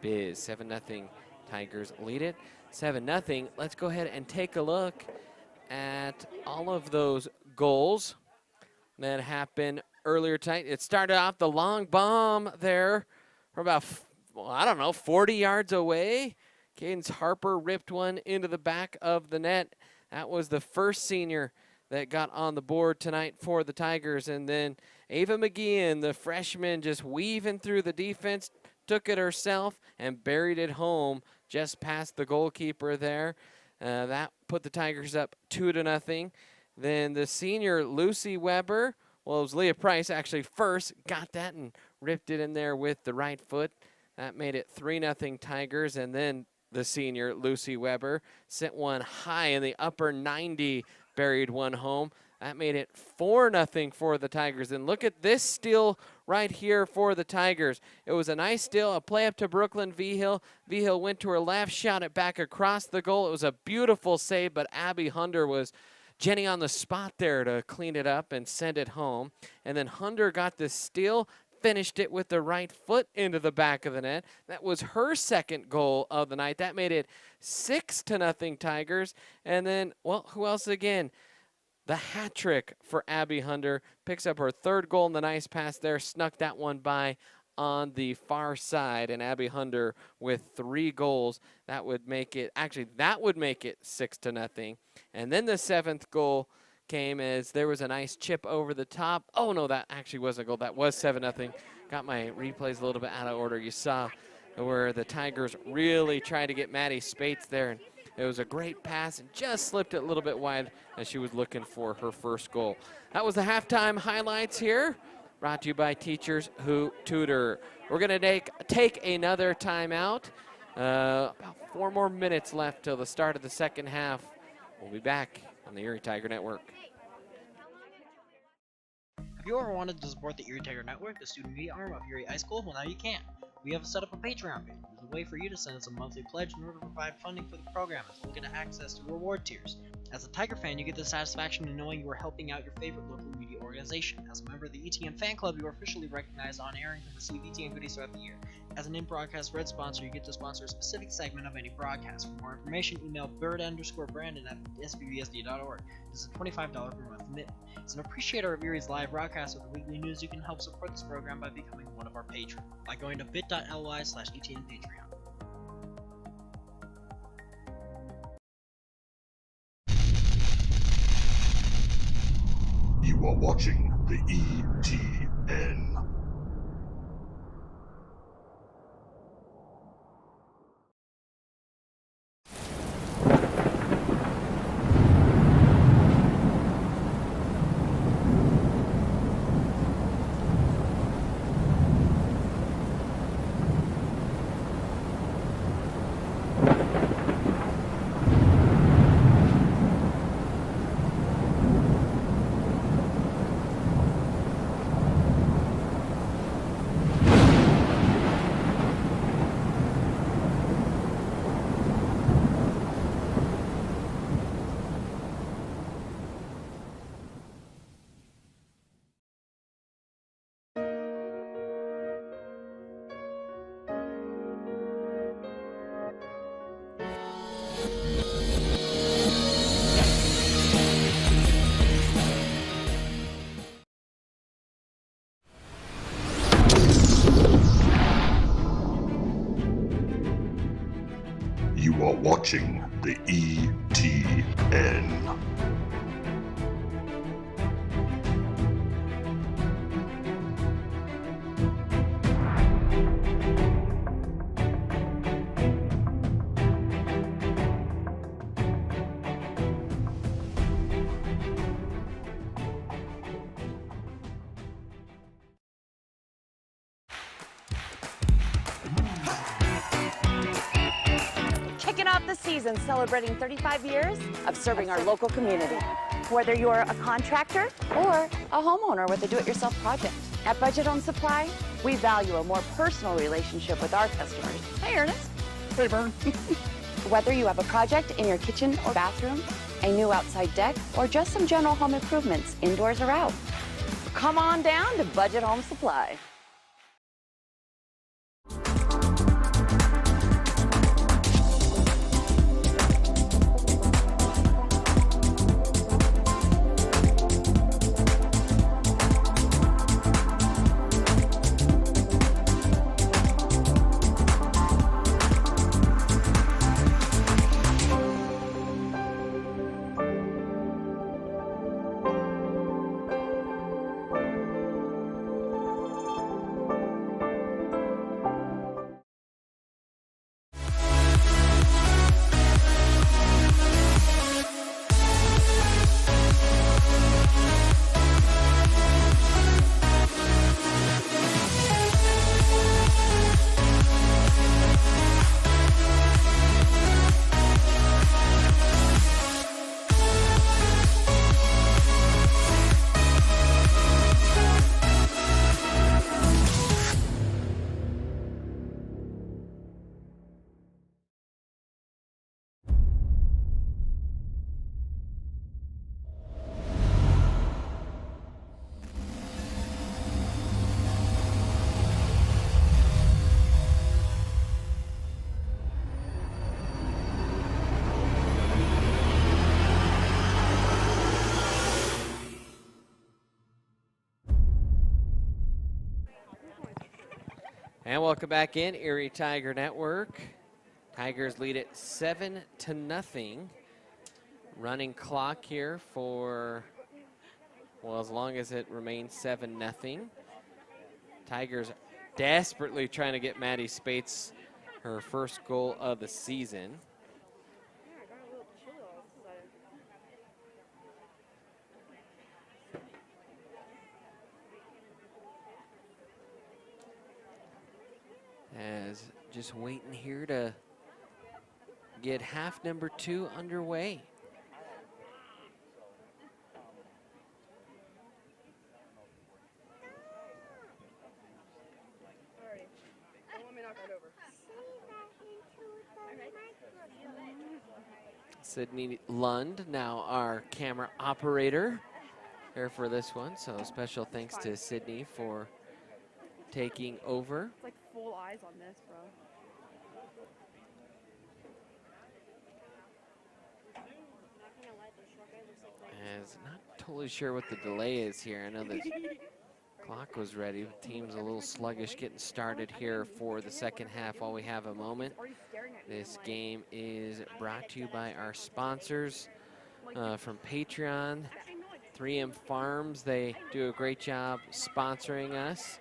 7-0 Tigers lead it. 7-0. Let's go ahead and take a look at all of those goals that happened earlier tonight. It started off the long bomb there from about, well, I don't know, 40 yards away. Cadence Harper ripped one into the back of the net. That was the first senior that got on the board tonight for the Tigers. And then Ava McGeehan, the freshman, just weaving through the defense, took it herself and buried it home just past the goalkeeper there. That put the Tigers up 2-0. Then the senior, Lucy Weber, well, it was Leah Price actually first, got that and ripped it in there with the right foot. That made it 3-0 Tigers. And then the senior, Lucy Weber, sent one high in the upper 90, buried one home. That made it 4-0 for the Tigers. And look at this steal right here for the Tigers. It was a nice steal, a play up to Brooklyn Vigil. Vigil went to her left, shot it back across the goal. It was a beautiful save, but Abby Hunter was Jenny on the spot there to clean it up and send it home. And then Hunter got the steal, finished it with the right foot into the back of the net. That was her second goal of the night. That made it 6-0 Tigers. And then, well, who else again? The hat trick for Abby Hunter. Picks up her third goal in the nice pass there. Snuck that one by on the far side. And Abby Hunter with 3 goals. That would make it, actually, that would make it 6-0. And then the 7th goal came as there was a nice chip over the top. Oh, no, that actually was a goal. That was 7-0. Got my replays a little bit out of order. You saw where the Tigers really tried to get Maddie Spates there. And it was a great pass and just slipped it a little bit wide as she was looking for her first goal. That was the halftime highlights here, brought to you by Teachers Who Tutor. We're going to take another timeout. About 4 more minutes left till the start of the second half. We'll be back on the Erie Tiger Network. Have you ever wanted to support the Erie Tiger Network, the student media arm of Erie High School? Well, now you can. We have set up a Patreon page. It's a way for you to send us a monthly pledge in order to provide funding for the program, as well as get access to reward tiers. As a Tiger fan, you get the satisfaction in knowing you are helping out your favorite local media organization. As a member of the ETN fan club, you are officially recognized on air and can receive ETN goodies throughout the year. As an in-broadcast red sponsor, you get to sponsor a specific segment of any broadcast. For more information, email bird_brandon at sbbsd.org. This is a $25 per month commitment. As an appreciator of Erie's live broadcast with the weekly news, you can help support this program by becoming one of our patrons by going to bit.ly/ETN Patreon. You are watching the ETN. You are watching the ETN. season celebrating 35 years of serving our local community. Whether you're a contractor or a homeowner with a do-it-yourself project, at Budget Home Supply, we value a more personal relationship with our customers. Hey, Ernest. Hey, Vern. Whether you have a project in your kitchen or bathroom, a new outside deck, or just some general home improvements, indoors or out, come on down to Budget Home Supply. And welcome back in, Erie Tiger Network. Tigers lead it 7-0. Running clock here for, well, as long as it remains 7-0. Tigers desperately trying to get Maddie Spates her first goal of the season. As just waiting here to get half number 2 underway. Sydney Lund, now our camera operator here for this one. So special thanks to Sydney for taking over. It's like full eyes on this, bro. As not totally sure what the delay is here. I know the clock was ready. The team's a little sluggish getting started here for the second half while we have a moment. This game is brought to you by our sponsors from Patreon, 3M Farms. They do a great job sponsoring us.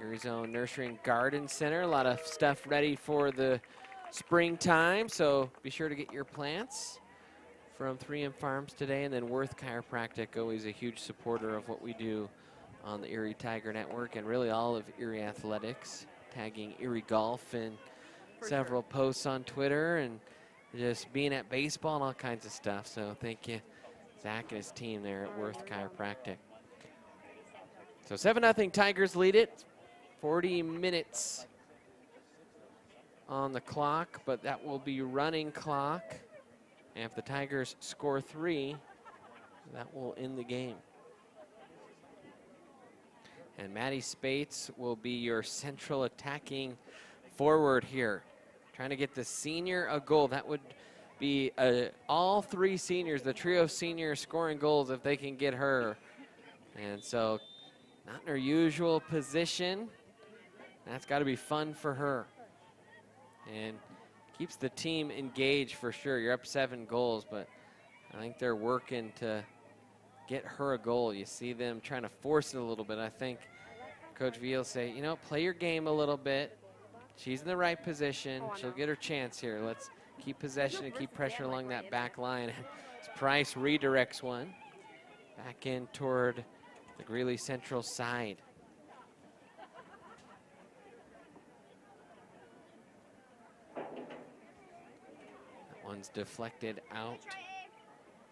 Erie's own Nursery and Garden Center. A lot of stuff ready for the springtime, so be sure to get your plants from 3M Farms today. And then Worth Chiropractic, always a huge supporter of what we do on the Erie Tiger Network and really all of Erie Athletics, tagging Erie Golf in several posts on Twitter and just being at baseball and all kinds of stuff. So thank you, Zach and his team there at Worth Chiropractic. So 7-0 Tigers lead it. 40 minutes on the clock, but that will be running clock. And if the Tigers score 3, that will end the game. And Maddie Spates will be your central attacking forward here. Trying to get the senior a goal. That would be all 3 seniors, the trio of seniors scoring goals if they can get her. And so not in her usual position. That's got to be fun for her. And keeps the team engaged for sure. You're up 7 goals, but I think they're working to get her a goal. You see them trying to force it a little bit. I think Coach V will say, you know, play your game a little bit. She's in the right position. She'll get her chance here. Let's keep possession and keep pressure along that back line. As Price redirects one back in toward the Greeley Central side. one's deflected out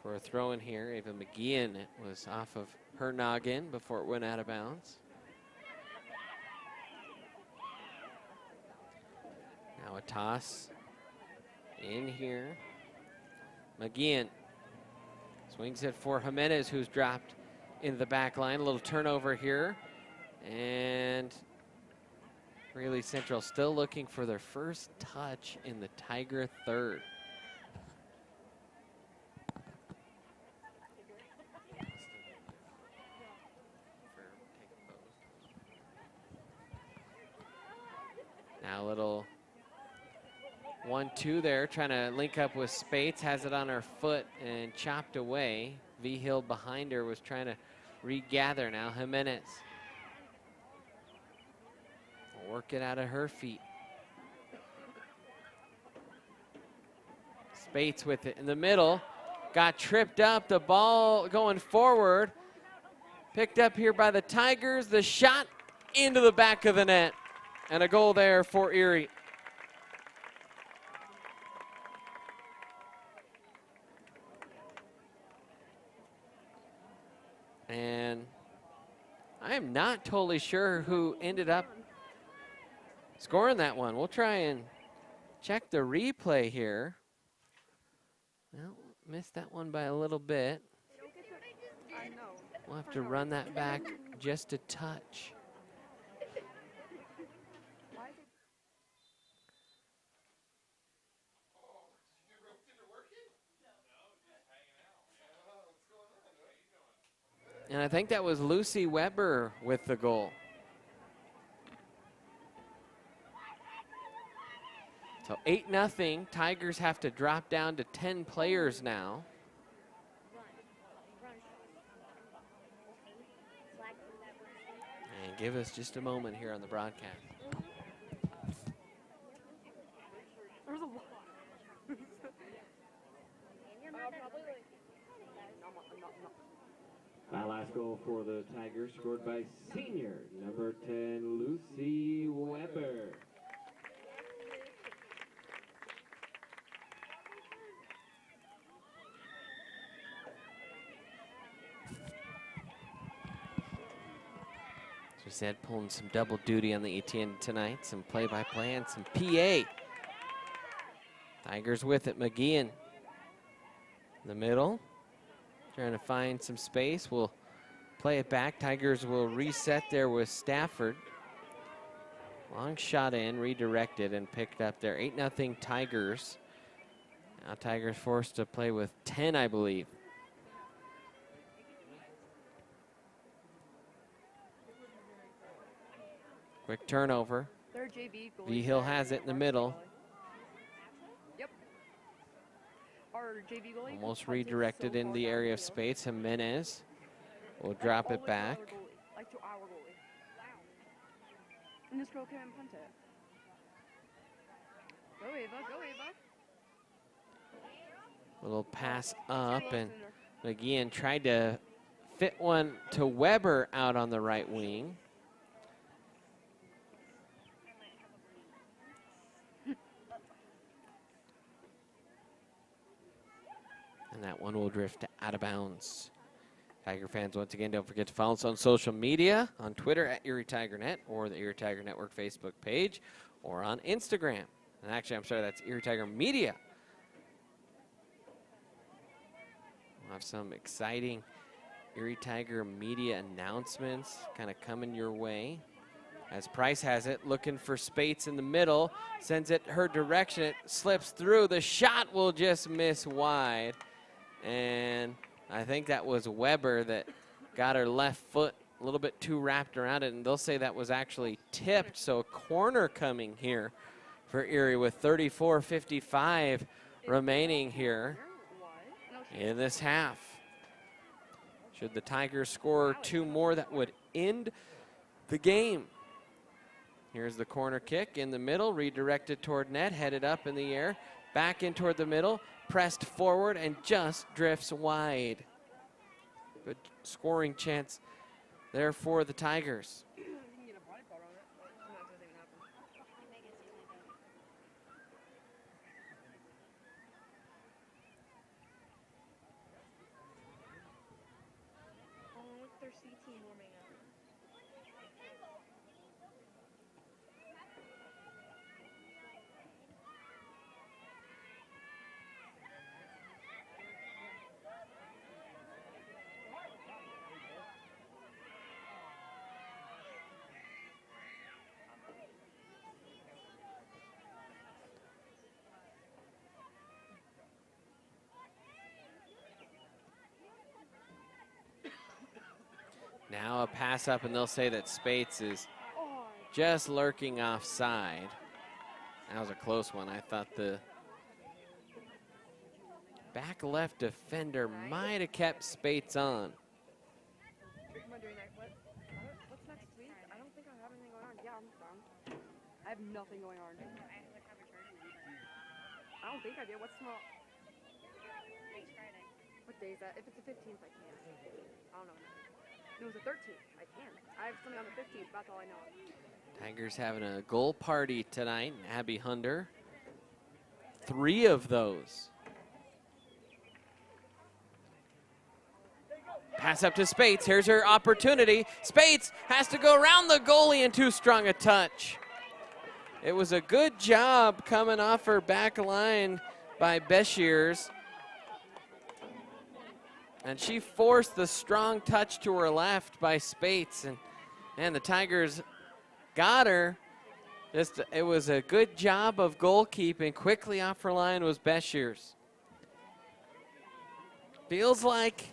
for a throw in here. Ava McGeehan was off of her noggin before it went out of bounds. Now a toss in here. McGeehan swings it for Jimenez, who's dropped into the back line. A little turnover here. And Greeley Central still looking for their first touch in the Tiger third. Now a little 1-2 there, trying to link up with Spates, has it on her foot and chopped away. V Hill behind her was trying to regather. Now Jimenez. Work it out of her feet. Spates with it in the middle. Got tripped up, the ball going forward. Picked up here by the Tigers. The shot into the back of the net. And a goal there for Erie. And I am not totally sure who ended up scoring that one. We'll try and check the replay here. Well, missed that one by a little bit. We'll have to run that back just a touch. And I think that was Lucy Weber with the goal. So 8-0, Tigers have to drop down to 10 players now. And give us just a moment here on the broadcast. That last goal for the Tigers scored by senior number 10, Lucy Weber. As we said, pulling some double duty on the ETN tonight, some play-by-play and some PA. Tigers with it, McGeehan in the middle. Trying to find some space. We'll play it back. Tigers will reset there with Stafford. Long shot in, redirected, and picked up there. 8-0 Tigers. Now Tigers forced to play with 10, I believe. Quick turnover. V Hill has it in the middle. Almost redirected in the area of space. Jimenez will drop it back. Like to our goalie. And this girl can't punt it. Go Ava, go Ava. Little pass up, and McGeehan tried to fit one to Weber out on the right wing. And that one will drift out of bounds. Tiger fans, once again, don't forget to follow us on social media, on Twitter at Erie Tiger Net, or the Erie Tiger Network Facebook page, or on Instagram. And actually, I'm sorry, that's Erie Tiger Media. We'll have some exciting Erie Tiger media announcements kind of coming your way. As Price has it, looking for Spates in the middle, sends it her direction, it slips through. The shot will just miss wide. And I think that was Weber that got her left foot a little bit too wrapped around it, and they'll say that was actually tipped. So a corner coming here for Erie with 34:55 remaining here in this half. Should the Tigers score two more, that would end the game. Here's the corner kick in the middle, redirected toward net, headed up in the air, back in toward the middle, pressed forward, and just drifts wide. Good scoring chance there for the Tigers. Now a pass up, and they'll say that Spates is just lurking offside. That was a close one. I thought the back left defender might have kept Spates on. What's next week? I don't think I have anything going on. Yeah, I'm done. I have nothing going on. I don't think I do. What's tomorrow? Next Friday. What day is that? If it's the 15th, I can't. I don't know. It was the 13th. I can. I have something on the 15th. That's all I know. Tigers having a goal party tonight. Abby Hunder. 3 of those. Pass up to Spates. Here's her opportunity. Spates has to go around the goalie and too strong a touch. It was a good job coming off her back line by Beshears. And she forced the strong touch to her left by Spates. And the Tigers got her. It was a good job of goalkeeping. Quickly off her line was Beshears. Feels like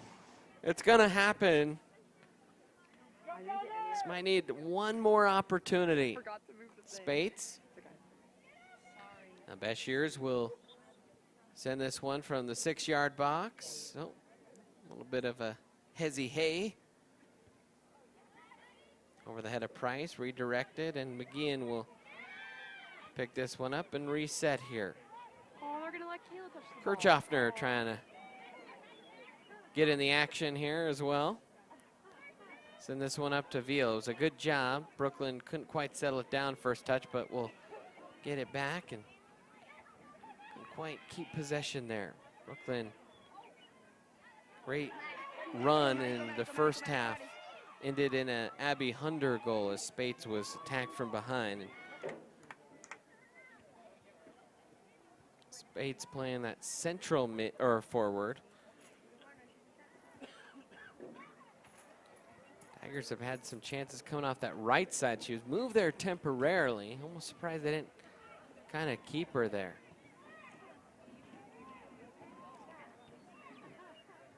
it's going to happen. This might need one more opportunity. Spates. Now Beshears will send this one from the 6-yard box. Oh, a little bit of a hezzy-hey. Over the head of Price, redirected, and McGeehan will pick this one up and reset here. Oh, they're going to let Kayla touch the ball. Kirchhoffner trying to get in the action here as well. Send this one up to Veal. It was a good job. Brooklyn couldn't quite settle it down first touch, but will get it back and couldn't quite keep possession there. Brooklyn, great run in the first half. Ended in an Abby Hunder goal as Spates was attacked from behind. Spates playing that central mid or forward. Tigers have had some chances coming off that right side. She was moved there temporarily. Almost surprised they didn't kind of keep her there.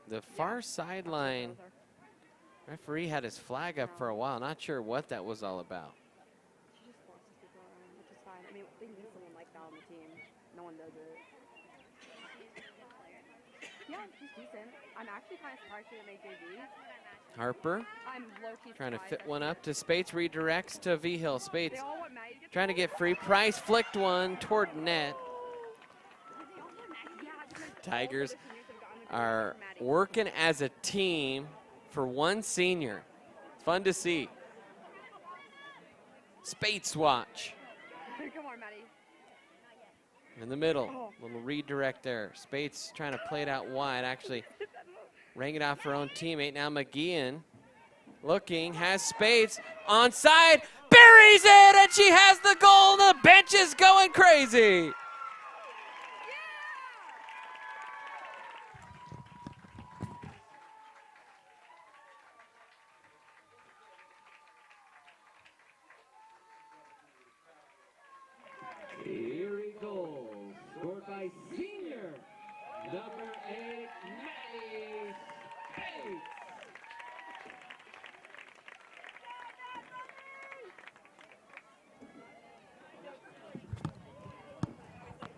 The far sideline referee had his flag up for a while. Not sure what that was all about. She just forces people around, which is fine. I mean, they need someone like that on the team. No one does it. Yeah, she's decent. I'm actually kind of surprised she didn't make JV. Harper I'm low-key trying to surprised. fit one up to Spates, redirects to Vigil. Spates trying to get free. Price flicked one toward net. Tigers are working as a team for one senior. Fun to see. Spates watch. Come on, Maddie. In the middle, little redirect there. Spates trying to play it out wide, actually rang it off her own teammate. Now McGeehan looking, has Spates onside, buries it, and she has the goal, and the bench is going crazy. Erie goal scored by senior number 8, Maddie Spates.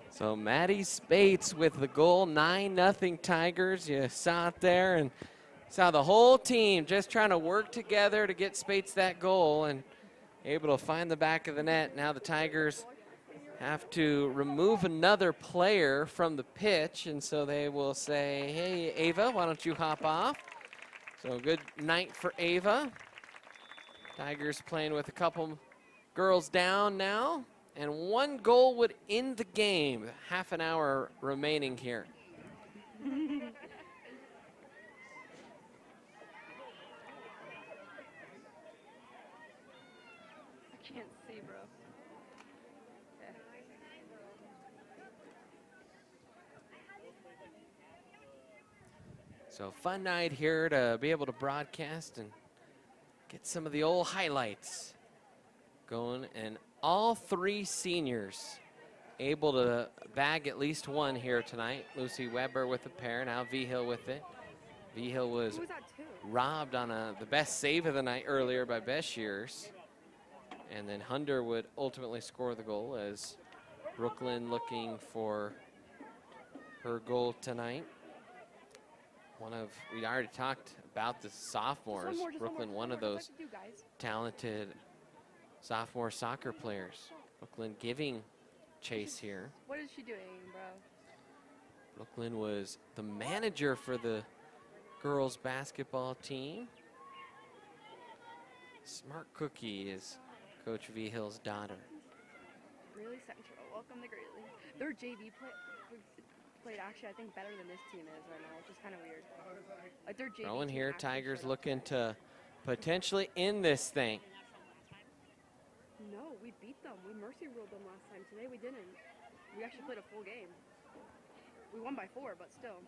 So Maddie Spates with the goal, 9-0 Tigers. You saw it there and saw the whole team just trying to work together to get Spates that goal and able to find the back of the net. Now the Tigers have to remove another player from the pitch, and so they will say, hey, Ava, why don't you hop off? So good night for Ava. Tigers playing with a couple girls down now, and one goal would end the game. Half an hour remaining here. I can't see, bro. So fun night here to be able to broadcast and get some of the old highlights going. And all 3 seniors able to bag at least one here tonight. Lucy Weber with a pair, now Vigil with it. Vigil was robbed on the best save of the night earlier by Beshears. And then Hunter would ultimately score the goal as Brooklyn looking for her goal tonight. We already talked about the sophomores. Brooklyn, one of those talented sophomore soccer players. Brooklyn giving chase here. What is she doing, bro? Brooklyn was the manager for the girls basketball team. Smart Cookie is Coach V. Hill's daughter. Greeley Central, welcome to Greeley. Their JV played actually, I think, better than this team is right now, which is kind of weird. Like their JV Throwing here, Tigers showed looking to potentially end this thing. No, we beat them. We mercy ruled them last time. Today we didn't. We actually played a full game. We won by 4, but still.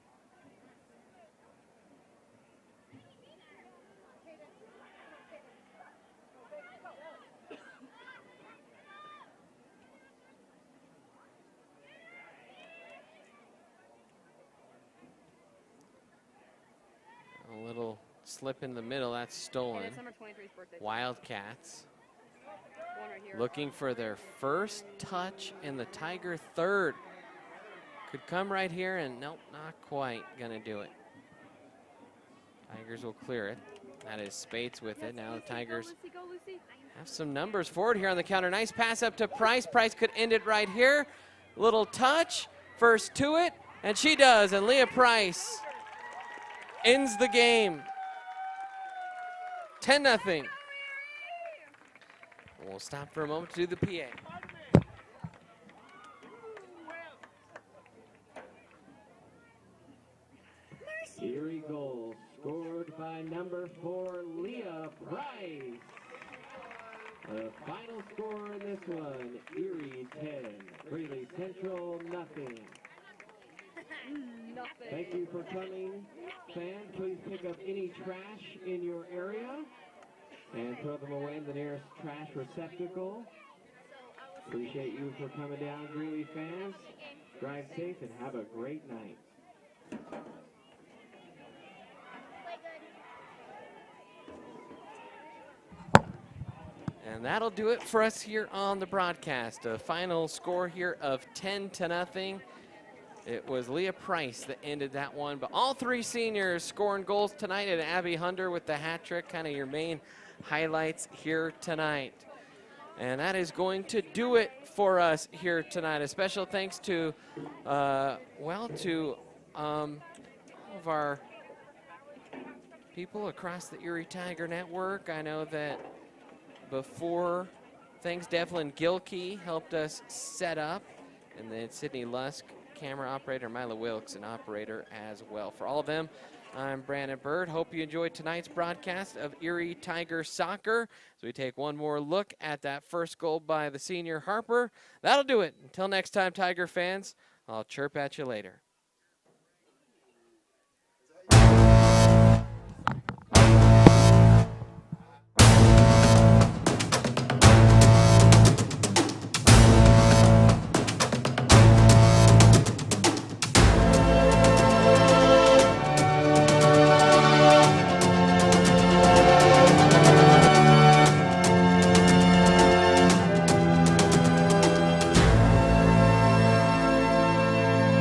A little slip in the middle, that's stolen. Hey, it's number 23's birthday. Wildcats One right here. looking for their first touch in the Tiger third. Could come right here, and nope, not quite gonna do it. Tigers will clear it. That is Spates with it. Now the Tigers have some numbers forward here on the counter. Nice pass up to Price. Price could end it right here. Little touch, first to it, and she does, and Leah Price ends the game. 10-0. We'll stop for a moment to do the PA. Erie goal scored by number 4, Leah Price. The final score in this one, Erie 10, Greeley Central nothing. Thank you for coming. Fans, please pick up any trash in your area and throw them away in the nearest trash receptacle. Appreciate you for coming down, Greeley fans. Drive safe and have a great night. And that'll do it for us here on the broadcast. A final score here of 10-0. It was Leah Price that ended that one, but all 3 seniors scoring goals tonight, and Abby Hunter with the hat trick, kind of your main highlights here tonight. And that is going to do it for us here tonight. A special thanks to, all of our people across the Erie Tiger Network. I know that before things, Devlin Gilkey helped us set up, and then Sydney Lusk, camera operator, Mila Wilkes, an operator as well. For all of them, I'm Brandon Bird. Hope you enjoyed tonight's broadcast of Erie Tiger Soccer. So we take one more look at that first goal by the senior Harper. That'll do it. Until next time, Tiger fans, I'll chirp at you later.